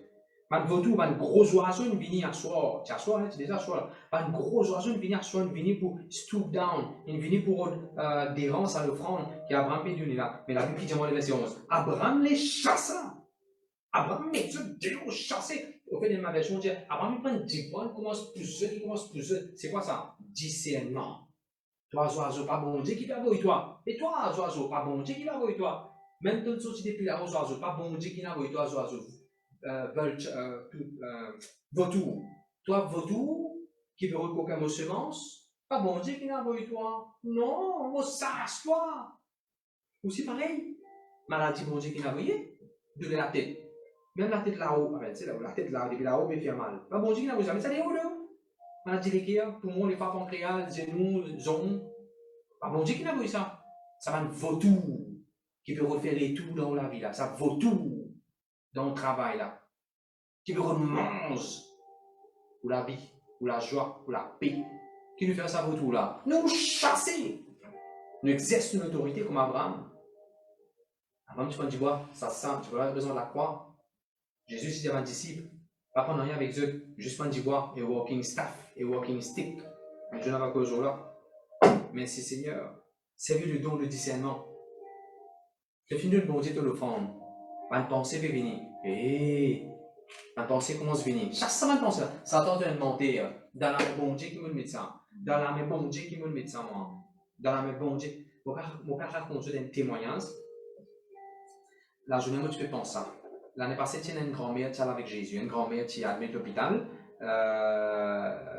Man vautour, man gros oiseau, il vient à soir. Tu as soir, tu déjà soir. Man gros oiseau, il vient à soir, il vient pour stoop down, il vient pour dérange à l'offrande qu'Abraham est donné là. Mais la Bible qui dit dans le verset 11, Abraham les chassa. Abraham met ce déo chassé. Au fait de ma version dire, Abraham prend 10 points, il commence plus. C'est quoi ça? Discernement. Toi, oiseau, pas bon Dieu qui va voir toi. Et toi, oiseau, pas bon Dieu qui va voir toi. Même dans une société depuis là, oiseau, pas bon Dieu qui va voir toi, oiseau. Vautour. Toi, vautour, qui veut recoquer nos semences, pas bon Dieu qui va voir toi. Non, on sache toi. Aussi pareil. Maladie, bon Dieu qui va voir, de la tête. Même la tête là-haut, c'est là, la tête là, depuis là-haut, mais fait mal. Pas bon Dieu qui va voir, mais ça est où là? Maladie d'équerre, poumon, les femmes pancréas, genoux, zone. Pas bon Dieu qui n'a vu ça. Ça va vaut tout. Qui peut refaire tout dans la vie là. Ça vaut tout dans le travail là. Qui peut remange pour la vie, pour la joie, pour la paix. Qui nous fait ça vaut tout là. Nous chasser. Nous exerçons une autorité comme Abraham. Abraham, tu prends du bois, ça sent, tu peux avoir besoin de la croix. Jésus, si tu es un disciple, pas prendre rien avec eux, juste prendre du bois et walking staff et walking stick. Mais je n'ai pas que jour là. Merci Seigneur. Servir le don de discernement. Je finis de bon Dieu te l'offrande. Ma pensée peut venir. Ma pensée commence à venir. Chaque semaine, pensée, ça attend de monter. Dans la main bon Dieu qui me met ça. Dans la main bon Dieu qui me met ça, moi. Dans la main bon Dieu. Mon père raconte un témoignage. La journée où tu fais penser ça. L'année passée, tu as une grand-mère qui est avec Jésus. Une grand-mère qui est admise à l'hôpital.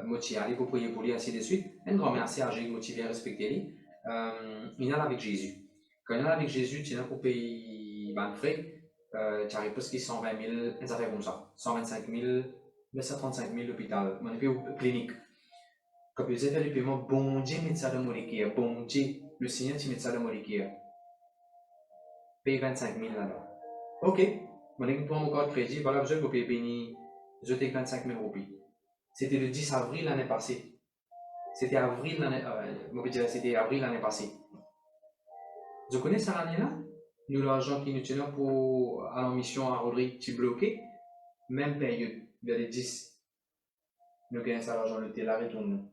Moi, tu es allé pour prier pour lui, ainsi de suite. Une grand-mère assez âgée, motivée, respectée. Il est là avec Jésus. Quand il est là avec Jésus, tu es là pour payer le frais. Tu arrives presque 120 000, une affaire comme ça. 125 000, 235 000 l'hôpital. On est plus clinique. Quand vous avez fait le paiement, bon Dieu met ça dans mon équerre. Bon Dieu, le Seigneur, tu mets ça dans mon équerre. Paye 25 000 là-bas. Ok. Mon équipe prend mon code crédit, voilà, vous avez béni, je t'ai 25 000 roupies. C'était le 10 avril l'année passée. C'était avril l'année passée. Vous connaissez cette année-là? Nous, l'argent qui nous tenons pour aller en mission à Rodrigue, qui bloqué, même période, vers les 10. Nous gagnons ça l'argent, le tel retourne.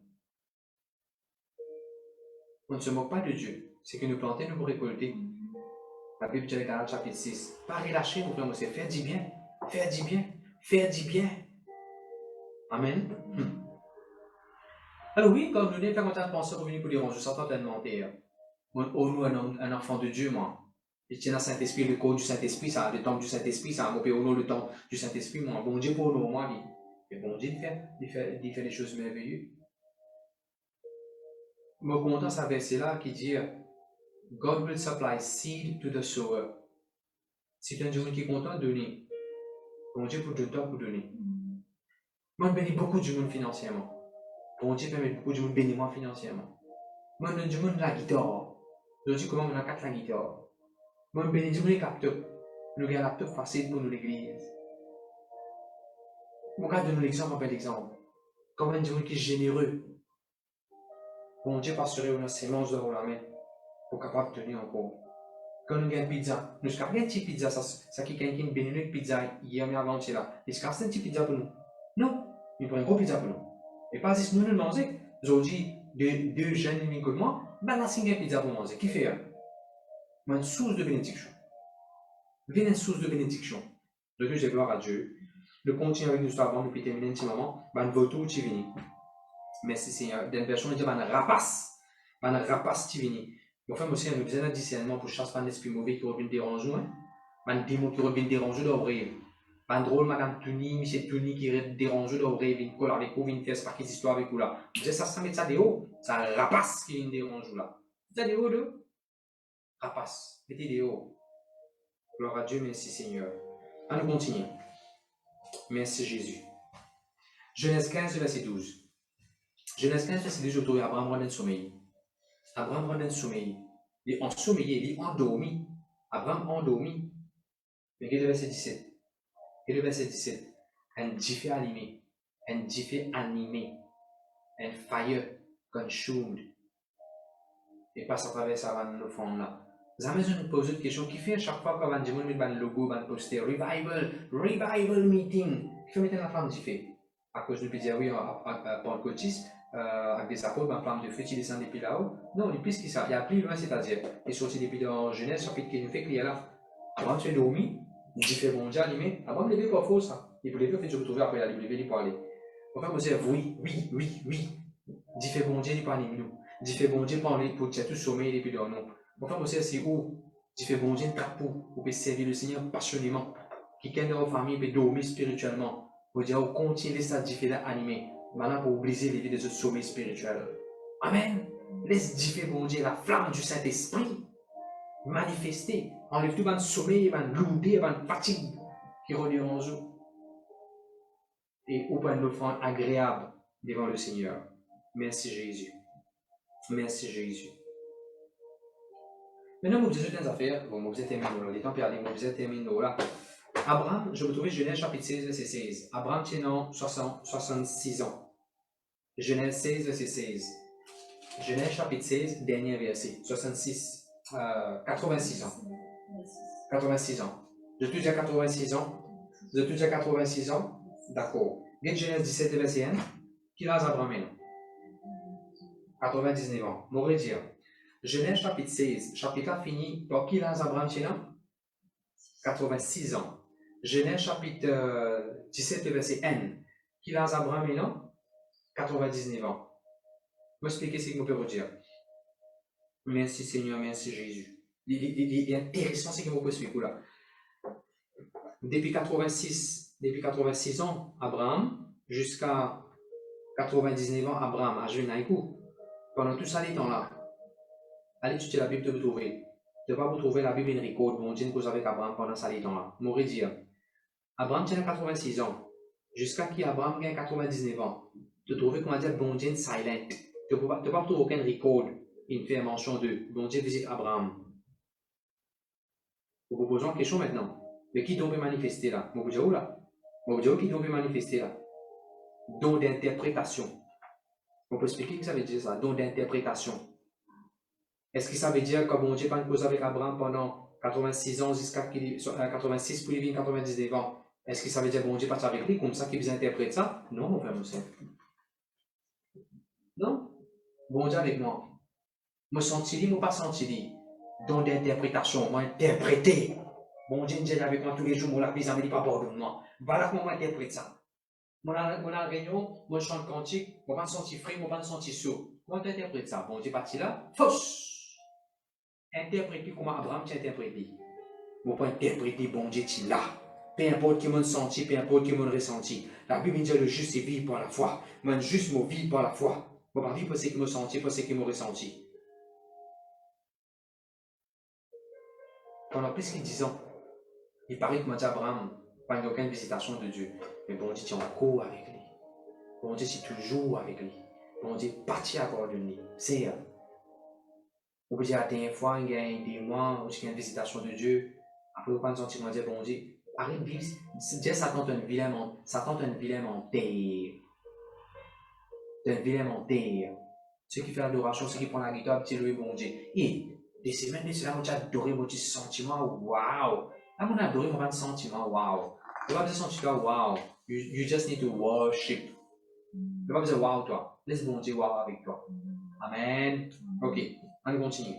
On ne se moque pas de Dieu. C'est que nous plantons, nous pour récolter. La Bible dit dans le chapitre 6. Pas relâcher, mon frère, c'est faire du bien. Faire du bien. Faire du bien. Amen. Alors oui, comme nous devons faire autant de pensées pour venir pour dire, je sens tellement terre. Nous, un enfant de Dieu, moi. Je tiens à Saint-Esprit, le corps du Saint-Esprit, ça, le temps du Saint-Esprit, ça, mon père, au nom le temps du Saint-Esprit, moi. Bon Dieu pour nous, moi, et bon Dieu de faire des choses merveilleuses. Moi, content ce verset-là qui dit, God will supply seed to the sower. Si tu es un Dieu qui est content de donner, bon Dieu pour donner, pour donner. Moi, je bénis beaucoup du monde financièrement. Bon Dieu permet beaucoup du monde bénir moi financièrement. Moi, je donne du monde la guitare. Je dis comment on a 4 la guitare. Moi, je bénis du monde les capteurs. Nous avons un laptop facile pour nous l'église. Je vais donner l'exemple après l'exemple. Comme un Dieu qui est généreux. Bon Dieu passerait une sémence de la main pour capable de tenir encore. Quand nous avons une pizza, nous avons une petite pizza, ça qui est quelqu'un qui bénit une pizza hier mais avant-hier là. Est-ce qu'il y a une petite pizza pour nous? Non, il prend une grosse pizza pour nous. Et pas si nous nous mangeons, aujourd'hui, deux jeunes amis comme moi, ben là, c'est une pizza pour manger. Qui fait? Une source de bénédiction. Viens une source de bénédiction. Donc, j'ai gloire à Dieu. Nous continuons avec nous avant, nous puis terminer un petit moment. Ben, votre qui vient. Merci Seigneur. Dans la version, il dit, ben, rapace. Ben, rapace qui vient. Bon, enfin, aussi, nous besoin d'un discernement pour chasser un esprit mauvais qui revient déranger. Ben, démon qui revient déranger d'ouvrir. Ben, drôle, Madame Touni, Monsieur Touni qui revient déranger d'ouvrir, vient coller avec vous, vient faire pas qu'ils histoires avec vous là. Vous savez, ça met ça de haut. Ça rapace qui vient déranger là. Ça de haut, de rapace. Mettez de haut. Gloire à Dieu, merci Seigneur. Allons continuer. Merci Jésus. Genèse 15, verset 12. Genèse 15, verset 12, je trouve Abraham rentre dans le sommeil. Abraham rentre dans le sommeil. Il est ensommeillé, il est endormi. Abraham endormi. Mais quel est le verset 17? Quel est le verset 17? Un jiffé animé. Un jiffé animé. Un fire consumed. Et passe à travers ça, va nous fond là. Vous avez besoin de poser une question qui fait à chaque fois qu'on va dire un logo, un poster, revival meeting. Qui fait mettre la flamme jiffé? À cause de dire oui, à Pentecôtiste, avec des apôtres, ma flamme de feu qui descend depuis là-haut. Non, il plus que ça. Il y a plus loin, c'est-à-dire, il est sorti depuis dans Genèse, chapitre qui nous fait qu'il y a là. Avant tu es dormi, il dit fait bon Dieu animé. Avant de lever pas faux ça. Il peut lever, fait se retrouver après la Bible, il pour aller. Enfin, vous dire oui. Dit fait bon Dieu, il pas animé nous. Dit fait bon Dieu, parler pour tout sommeil et puis dans nous. Enfin, vous dire c'est où? Dit fait bon Dieu, pour servir le Seigneur passionnément. Qui gagne dans vos familles, peut dormir spirituellement. Vous dire, on continue ça différent animé. Maintenant, pour briser les vies des autres sommeils spirituels. Amen. Laisse différer, bon Dieu, la flamme du Saint-Esprit manifester. Enlève tout le sommeil, le lourdeur, la fatigue qui revient en jour. Et ouvre une offrande agréable devant le Seigneur. Merci Jésus. Merci Jésus. Maintenant, vous avez des affaires. Bon, vous êtes terminé. Les temps perdus, vous êtes terminé là. Abraham, je vous trouve Genèse chapitre 16, verset 16. Abraham tient 66 ans. Genèse 16, verset 16. Genèse chapitre 16, dernier verset. 86 ans. 86 ans. Je te dis à 86 ans. Je te dis à 86 ans. D'accord. Genèse 17, verset 1. Qui l'a Abraham maintenant? 99 ans. M'aurait dire. Genèse chapitre 16. Chapitre 4 fini. Par qui l'a Abraham maintenant? 86 ans. Genèse chapitre 17, verset 1. Qui l'a Abraham maintenant? 99 ans. Je vais expliquer ce que je peux vous dire. Merci Seigneur, merci Jésus. Il est intéressant ce que je peux expliquer là. Depuis 86 ans, Abraham, jusqu'à 99 ans, Abraham a joué Naïkou. Pendant tout ça, les temps là, allez étudier la Bible de vous trouver. De ne pas vous trouver la Bible une record, bon Dieu, cause avec Abraham pendant ça, les temps là. M'aurait dit, Abraham tient 86 ans, jusqu'à qui Abraham gagne 99 ans. De trouver, comment dire, bon Dieu silent. De ne pas trouver aucun record, il fait mention de bon Dieu visite Abraham. Vous vous posez une question maintenant. Mais qui doit manifester là? Mon Dieu, là? Mon Dieu, qui doit manifester là? Don d'interprétation. On peut expliquer ce que ça veut dire ça, don d'interprétation. Est-ce que ça veut dire que bon Dieu pas une cause avec Abraham pendant 86 ans jusqu'à 86 puis il vient 99 ans? Est-ce que ça veut dire bon Dieu pas avec lui comme ça qu'il interprète ça? Non, mon frère, monsieur. Non. Bon Dieu avec moi. Me senti moi pas senti don d'interprétation, moi interpréter. Bon Dieu est avec moi tous les jours, moi la ça me dit pas pardonne-moi. Voilà comment moi interprète ça. Moi en réunion, moi je chante cantique, moi pas senti frais, moi pas senti sourd. Comment tu interprètes ça? Bon Dieu parti là, fausse. Interpréter comment Abraham t'a interprété. Moi pas interpréter bon Dieu tu là. Peu importe qui m'ont senti, peu importe qui m'ont ressenti. La Bible dit le juste est vivre par la foi. Moi juste moi vivre par la foi. Moi pas vivre pour ce qui m'ont senti, pour ce qui m'ont ressenti. Pendant plus que 10 ans, il paraît que moi Abraham pas eu aucune visitation de Dieu. Mais bon Dieu, tu es encore avec lui. Bon Dieu, tu es toujours avec lui. Bon Dieu, parti à cause de lui. C'est on peut dire à des fois, il y a des mois où il y a une visitation de Dieu. Après, on peut sentir dire bon Dieu, arrête de vivre. Dieu, ça tente un vilain menteur. Un vilain menteur. Ceux qui font l'adoration, ceux qui prennent la guitare, petit louer bon Dieu. Et des semaines, on a adoré mon sentiment, waouh. Là, on a adoré mon sentiment, waouh. Tu n'as pas besoin de sentir, waouh. You just need to worship. Tu n'as pas besoin de wow, toi. Laisse bon Dieu wow avec toi. Amen. Ok, on continue.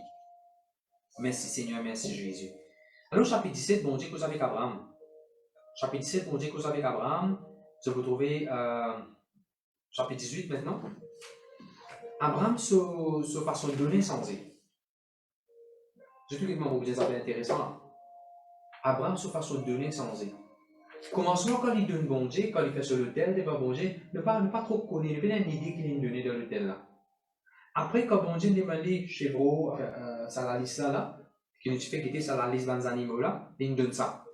Merci Seigneur, merci Jésus. Alors, chapitre 17, bon Dieu, cause avec Abraham. Chapitre 17, bon Dieu, cause avec Abraham. Je vous trouvez chapitre 18 maintenant. Abraham se façon de donner sans eux. Je trouve que mon objet est intéressant. Abraham se façon de donner sans eux. Commencement quand il donne bon Dieu, quand il fait sur l'autel, devant bon Dieu, ne pas trop connaître, il y a une idée qu'il a donnée dans l'autel là. Après, quand bon Dieu demande chez vous, ça la liste là, qui nous fait quitter ça la liste dans les animaux là, il donne ça.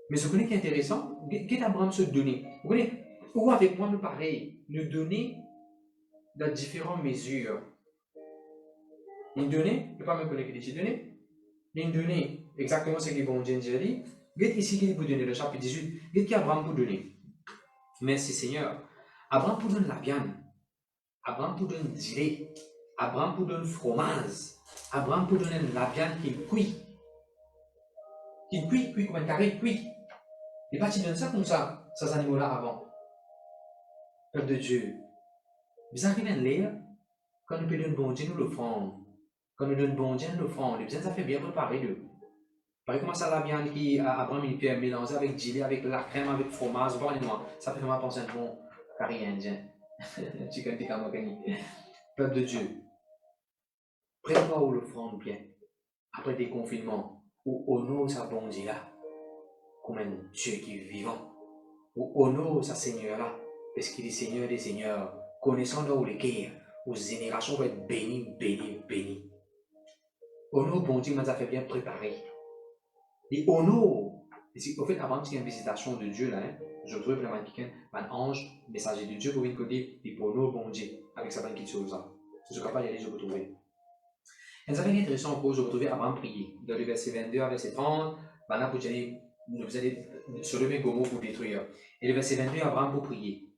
Mais ce qui est intéressant, qu'est-ce qu'Abraham se donne? Vous voyez, ou avec moi, nous pareil, nous donner dans différentes mesures. Il donne, je ne peux pas me connaître qui dit donner, il donne exactement ce que bon Dieu a dit. Qu'est-ce ici qu'il peut donner, le chapitre 18, qu'est-ce qu'Abraham peut donner? Merci Seigneur. Abraham peut donner la viande. Abraham peut donner du lait. Abraham peut donner fromage. Abraham peut donner la viande qu'il cuit. Qu'il cuit comme un carré cuit. Et pas tu donnes ça comme ça, ces animaux-là avant. Peuple de Dieu. Vous arrivez à lire, quand nous peut donner bon Dieu, nous le ferons. Quand nous donne bon Dieu, nous le ferons. Les besoins, ça fait bien préparer d'eux. Par exemple, ça la viande qui Abraham il peut mélanger avec du lait, avec la crème, avec fromage, moi ça fait vraiment penser à un bon carré indien. Chicken tikka makani. Peuple de Dieu. Prépare où le ferons bien. Après des confinements, où honore sa bon Dieu là, comme un Dieu qui est vivant. Où honore sa Seigneur là, parce qu'il est Seigneur des Seigneurs, connaissant là où les guerres, où les générations vont être bénies. Honore bon Dieu, mais ça fait bien préparer. Et honore, au fait, avant qu'il y ait une visitation de Dieu là, hein, je trouve vraiment un ange, messager de Dieu pour venir côté, et pour honore bon Dieu, avec sa petite chose là. C'est ce qu'on va y aller, je vous trouver. Et ça fait intéressant pour je retrouver Abraham prier. Dans le verset 22 à verset 30, maintenant vous allez se lever comme mot pour détruire. Et le verset 22, Abraham pour prier.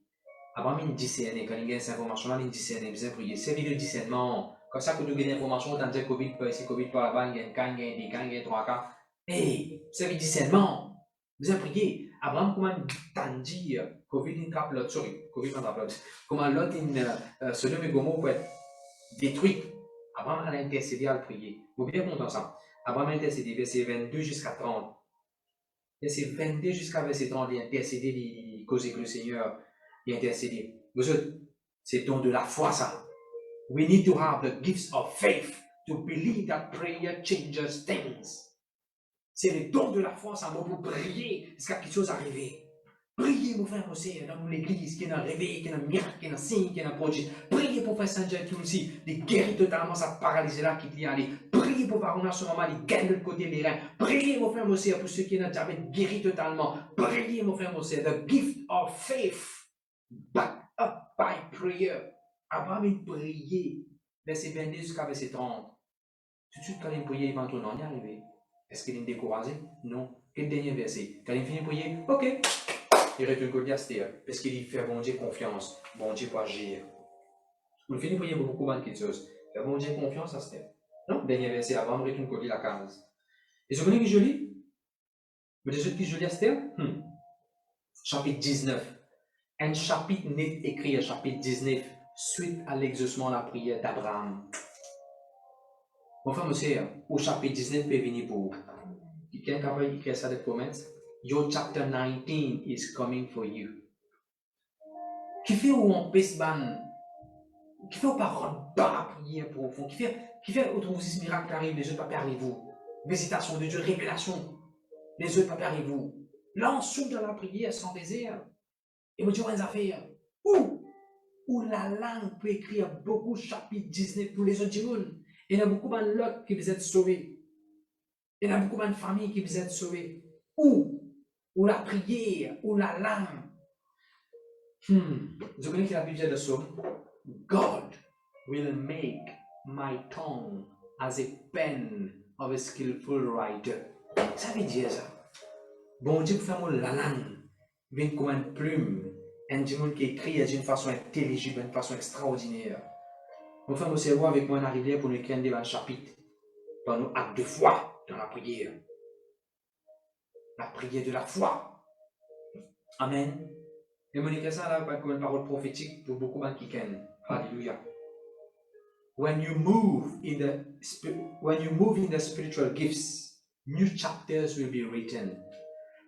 Abraham il discerne, quand il y a cette information-là, il discerne, il vient prier. C'est le discernement. Comme ça, quand vous avez l'information, dans le Covid, ici, Covid par là-bas, il y a un cas, il y a des cas, il y a 3 cas. Hey, c'est le discernement. Vous avez prié. Abraham, comment t'en dire, Covid, il trappe l'autre, sorry, Covid, il trappe l'autre. Comment l'autre, se lève comme mot pour être détruit. Abraham a intercédé à le prier. Vous bien comprenez ça. Abraham a intercédé, verset 22 jusqu'à 30. Verset 22 jusqu'à verset 30, il a intercédé, il causait que le Seigneur il a intercédé. C'est don de la foi, ça. We need to have the gifts of faith to believe that prayer changes things. C'est le don de la foi, ça, pour prier jusqu'à quelque chose arrive. Priez, mon frère, aussi, dans l'église, qui a un réveil, qui a un miracle, qui a un signe, qui a un projet. Priez pour faire Saint-Jean tout aussi, de guérir totalement sa paralysie là qui est allé. Priez pour voir en ce moment, il gagne de l'autre côté les reins. Priez, mon frère, aussi, pour ceux qui ont un diabète guéri totalement. Priez, mon frère, aussi, the gift of faith, backed up by prayer. Abraham, il priait, verset 22 jusqu'à verset 30. Tout de suite, quand il priait, il va tourner, on y arrivé. Est-ce qu'il est découragé? Non. Quel dernier verset? Quand il finit de prier, ok. Il retourne côté Esther, parce qu'il fait bon Dieu confiance, bon Dieu pour agir. Il finit de prier pour beaucoup de choses. Fait bon Dieu confiance à Esther. Non, dernier verset, Abraham retourne côté la case. Et ce qui est joli, mais ce qui est joli Esther, chapitre 19. Un chapitre net écrit, chapitre 19, suite à l'exaucement de la prière d'Abraham. Mon frère, monsieur, au chapitre 19 peut venir pour vous. Quelqu'un qui a écrit ça de promesse? Your chapter 19 is coming for you. Qui fait où on pèse ban? Qui fait où parole bas prière profond? Qui fait où trouve ce miracle arrive, les autres papiers arrivent-vous? Visitation de Dieu, révélation. Les autres papiers arrivent-vous? Là, on souffle dans la prière sans désir. Et vous dites, on affaires. Où la langue peut écrire beaucoup de chapitres 19 pour les autres du monde. Il y a beaucoup de l'autre qui vous êtes sauvés. Il y a beaucoup de familles qui vous êtes sauvées. Où la prière, où la langue. Vous connaissez que la Bible de Somme? God will make my tongue as a pen of a skillful writer. Ça veut dire ça. Bon Dieu, pour faire la langue, vient comme une plume. Un monde qui écrit d'une façon intelligible, d'une façon extraordinaire. Mon frère, mon cerveau avec moi en arrière pour nous écrire un chapitre dans nos actes de foi, dans la prière. La prière de la foi. Amen. Et mon écrit ça là comme une parole prophétique pour beaucoup de gens qui connaissent. Alléluia. When you move in the spiritual gifts, new chapters will be written.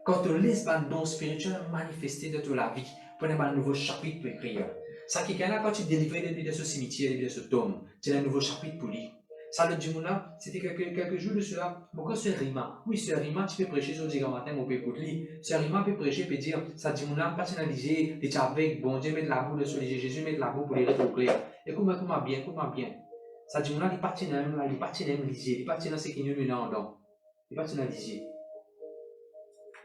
Quand tu laisses un don spirituel manifester dans ta vie, prenez un nouveau chapitre pour écrire. Ça qui est là, quand tu délivres des billes de ce cimetière, des billes de ce tombe, c'est un nouveau chapitre pour lire. Ça, le dimanche, c'était quelques jours de cela. Pourquoi ce rima? Oui, ce rima, tu peux prêcher sur le matin, on peut écouter. Ce rima peut prêcher, peut dire, ça dimanche, personnalisé, tu es avec, bon Dieu, mettre la boue sur les Jésus, mettre la boue pour les recouvrir. Écoute-moi bien, écoute-moi bien. Ça dimanche, il partit dans lisier, il partit dans ce qui nous met en dedans. Il partit dans lisier.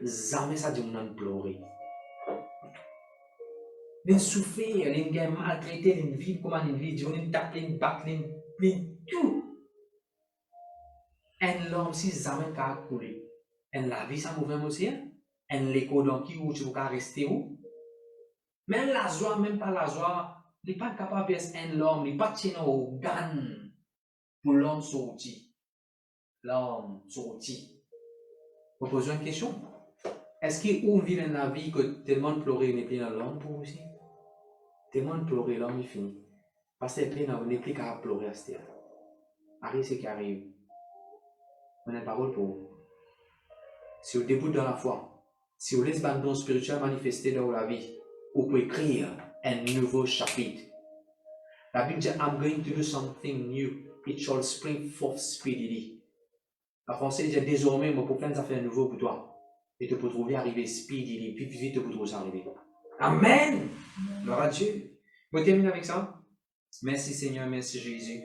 Jamais ça dimanche pleurer. Les souffrir, les gars maltraités, les vivre comme une vie, les taper, les battre, les tout. Et l'homme, si jamais qu'a coulé, et la vie, ça mouvement aussi, et l'écho dans qui où tu vas rester où. Même la joie, même pas la joie, il n'est pas capable de faire un l'homme, il n'est pas tenu au gan pour l'homme sortir. L'homme sortir. Vous posez une question? Est-ce qu'il y a une vie dans la vie que tellement de pleurer n'est plus dans l'homme pour vous aussi? Tellement de pleurer, l'homme il finit. Parce que il n'est plus qu'à pleurer à cette terre. Arrive ce qui arrive. On a une parole pour vous. Si vous débutez dans la foi, si vous laissez le don spirituel manifester dans la vie, vous pouvez écrire un nouveau chapitre. La Bible dit, I'm going to do something new. It shall spring forth speedily. En français, il dit, désormais, moi, pour plein d'affaires nouveaux pour toi. Et tu peux trouver arriver speedily, plus vite tu peux trouver ça arriver. Amen! Gloire à Dieu. On termine avec ça. Merci Seigneur, merci Jésus.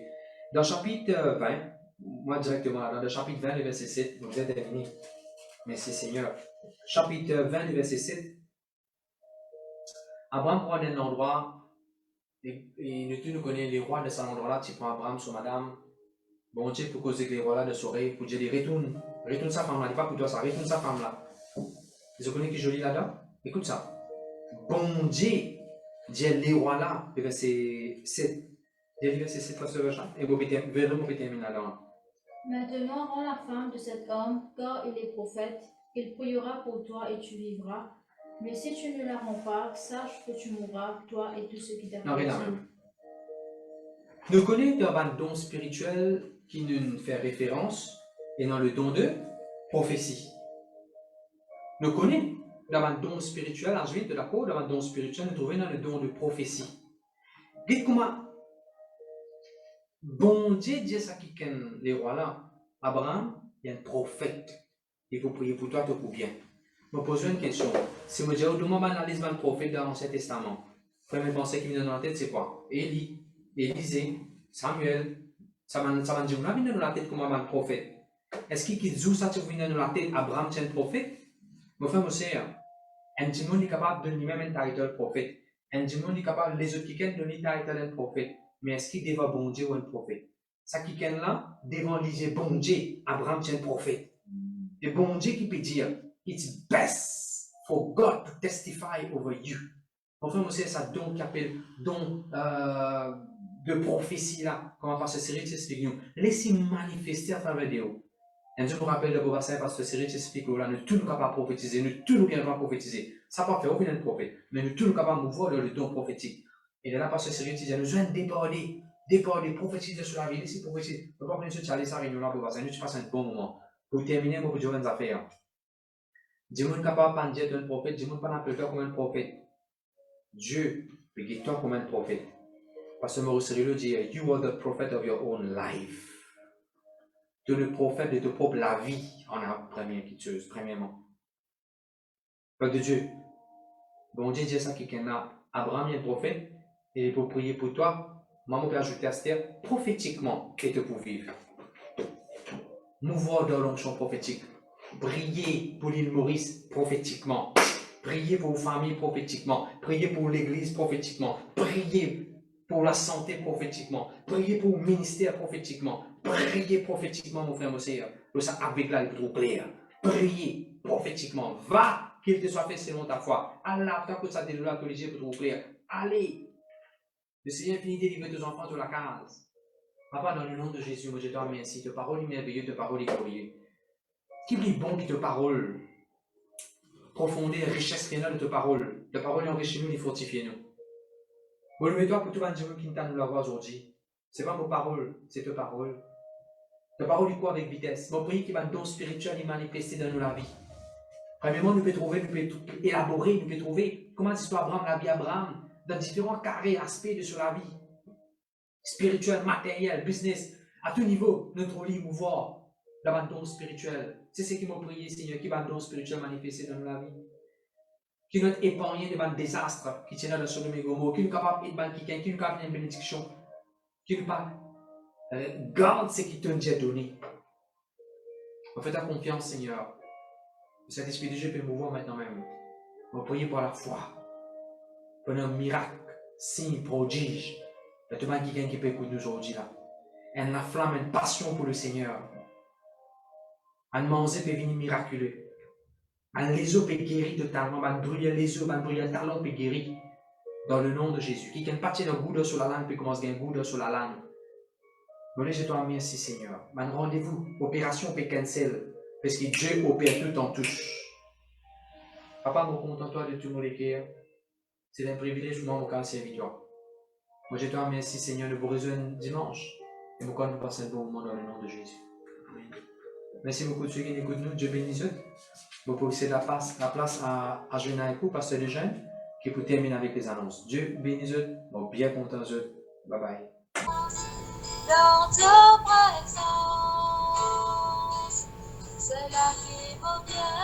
Dans le chapitre 20, moi directement, dans le chapitre 20, le verset 7, vous êtes terminé. Merci Seigneur. Chapitre 20, le verset 7. Abraham prend un endroit, et nous connaissons les rois de cet endroit-là, tu prends Abraham sur madame. Bon Dieu, pour causer que les rois-là de soirée, pour dire, retourne sa femme-là, dis pas pour toi ça, retourne sa femme-là. Vous connaissez qui est joli là-dedans? Écoute ça. Bon Dieu, dit les rois-là, le verset 7. Le verset 7, pasteur Rachel, et vous pouvez terminer là-dedans. Maintenant, rends la femme de cet homme, car il est prophète. Il priera pour toi et tu vivras. Mais si tu ne la rends pas, sache que tu mourras, toi et tous ceux qui t'appartiennent. Nous connaissons un don spirituel qui nous fait référence, et dans le don de prophétie. Nous connaissons un don spirituel, ensuite de l'accord, dans un don spirituel, nous trouvons dans le don de prophétie. Dites comment bon Dieu dit ça qui ken les rois là. Abraham, il y a un prophète. Il faut prier pour toi, tout pour bien. Je me pose une question. Si vous dites, comment on analyse un prophète dans l'Ancien Testament? La première pensée qui vient dans la tête, c'est quoi? Élie, Élisée, Samuel. Ça m'a dit, on a venu dans la tête comme un prophète. Est-ce qu'il dit ça qui vient dans la tête? Abraham, c'est un prophète? Mon frère, mon sœur, un petit monde est capable de donner même un titre prophète. Un petit monde est capable, les autres qui viennent donner un titre d'un prophète. Mais est-ce qu'il devant bon Dieu ou un prophète? Ça qui vient là, devant l'Isée bon Dieu, Abraham c'est un prophète. Et bon Dieu qui peut dire, it's best for God to testify over you. Mon frère, c'est ça don qui appelle don de prophétie là. Comment Pasteur Cyril t'explique nous. Laissez manifester à travers de vous. Et je me rappelle de vos passages, Pasteur Cyril t'explique là, nous tous nous capables de prophétiser, nous tous nous capables de prophétiser. Ça ne peut pas faire aucun prophète, mais nous tous nous capables de mouvoir le don prophétique. Et de là, Pasteur Cyril dit, nous allons déborder, prophétiser sur la vie, laissez prophétiser. Ne pas prendre aller sa réunion là pour passer, nous tu passes un bon moment. Pour terminer, moi, pour dire une affaire. Dieu n'est capable de dire un prophète, Dieu n'est pas appelé comme un prophète. Dieu peut guider toi comme un prophète. Parce que Maurice Cyril dit, you are the prophet of your own life. Tu es le prophète de ta propre la vie en premièrement. Peuple de Dieu. Bon Dieu dit ça quelqu'un a. Abraham est un prophète et pour prier pour toi, maman peut ajouter à Esther prophétiquement et te pour vivre. Mouvoir dans l'onction prophétique. Priez pour l'île Maurice prophétiquement. Priez pour vos familles prophétiquement. Priez pour l'église prophétiquement. Priez pour la santé prophétiquement. Priez pour le ministère prophétiquement. Priez prophétiquement, mon frère, mon sœur. Ça avec là, il est trop clair. Priez prophétiquement. Va, qu'il te soit fait selon ta foi. Allah, tant que ça te doit corriger pour trop clair. Allez. Le Seigneur finit de délivrer tes enfants de la case. Papa, dans le nom de Jésus, moi je te remercie. Ta parole est merveilleuse, ta parole est glorieuse. Qui est bon qui te parole? Profondeur, richesse rénale de ta parole. Ta parole enrichit-nous et fortifie-nous. Relevez-toi pour tout le monde qui nous l'avoir aujourd'hui. Ce n'est pas nos paroles, c'est ta parole. Ta parole est quoi avec vitesse? Mon prière qui va don spirituel et manifester dans la vie. Premièrement, nous pouvons trouver, nous pouvons élaborer, nous pouvons trouver comment l'histoire Abraham, la vie Abraham, dans différents carrés, aspects de sur la vie. Spirituel, matériel, business, à tout niveau, notre lit, mouvoir, l'abandon spirituel. C'est ce qui m'a prié, Seigneur, qui va don spirituel manifester dans la vie. Qui nous épargné de un désastre, qui tient dans son numéro, qui nous capable de quelqu'un, qui nous capable de bénédiction, qui nous pas garde ce qui t'a déjà donné. On fait ta confiance, Seigneur. Le Saint-Esprit de Dieu peut mouvoir maintenant même. On va prier pour la foi, pour un miracle, signe, prodige. Il y a tout le monde qui peut écouter nous aujourd'hui là. Et la flamme, une passion pour le Seigneur. Un manger peut venir miraculeux. Un lézard peut guérir totalement. Un brûler lézard, un brûler talon peut guérir. Dans le nom de Jésus. Qui n'a pas tient un goût sur la langue peut commencer à un goût sur la langue. Bon, je te remercie, Seigneur. Un rendez-vous, opération peut cancel. Parce que Dieu opère tout en touche. Papa, je suis content toi de tout mon cœur. C'est un privilège pour moi, mon cœur serviteur. Moi, je te remercie, Seigneur, de vous rejoindre dimanche. Et mon cœur nous passe un bon moment dans le nom de Jésus. Amen. Merci beaucoup de ceux qui écoutent nous. Dieu bénisse eux. Vous pouvez laisser la place à Jeune Aïkou, pasteur de jeunes, qui peut terminer avec les annonces. Dieu bénisse eux. Bon, bien content eux. Bye bye. Dans ta présence, c'est là qui vaut bien.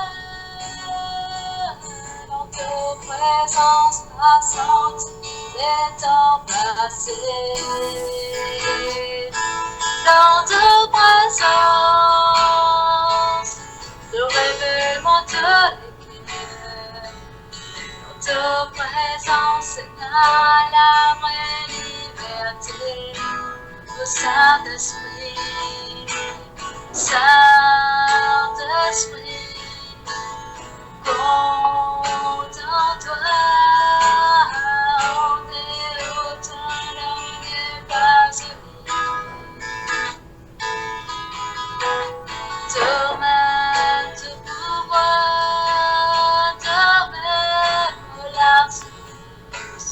Dans ta présence, ma santé des temps passés. Dans ta présence, le révèlement de l'éclair. Dans ta présence, c'est la vraie liberté. Le Saint-Esprit, Saint-Esprit, compte en toi, on est autant l'homme n'est pas te mets te pouvoir, te mets la source,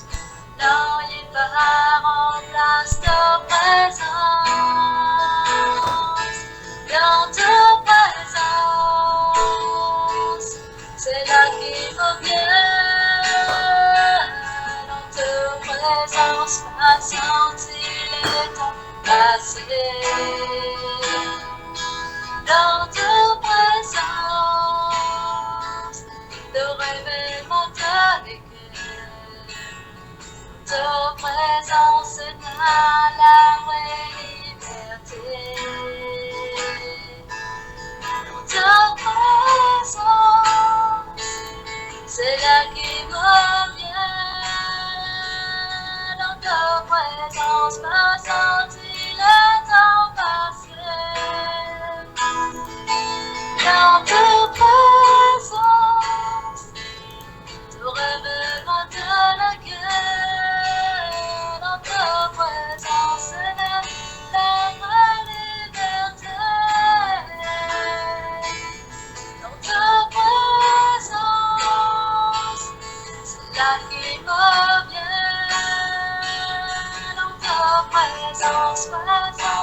non, il part en place de présence, dans ta présence, c'est là qu'il vaut bien, dans ta présence, ma senti les temps passés. Dans ta présence, le révèlement de l'éclair. Ta présence est la vraie liberté. Dans ta présence, c'est là qui va bien. Dans ta présence, ma senti le temps passé. Dans ta présence, là qui me vient dans ta présence, présence.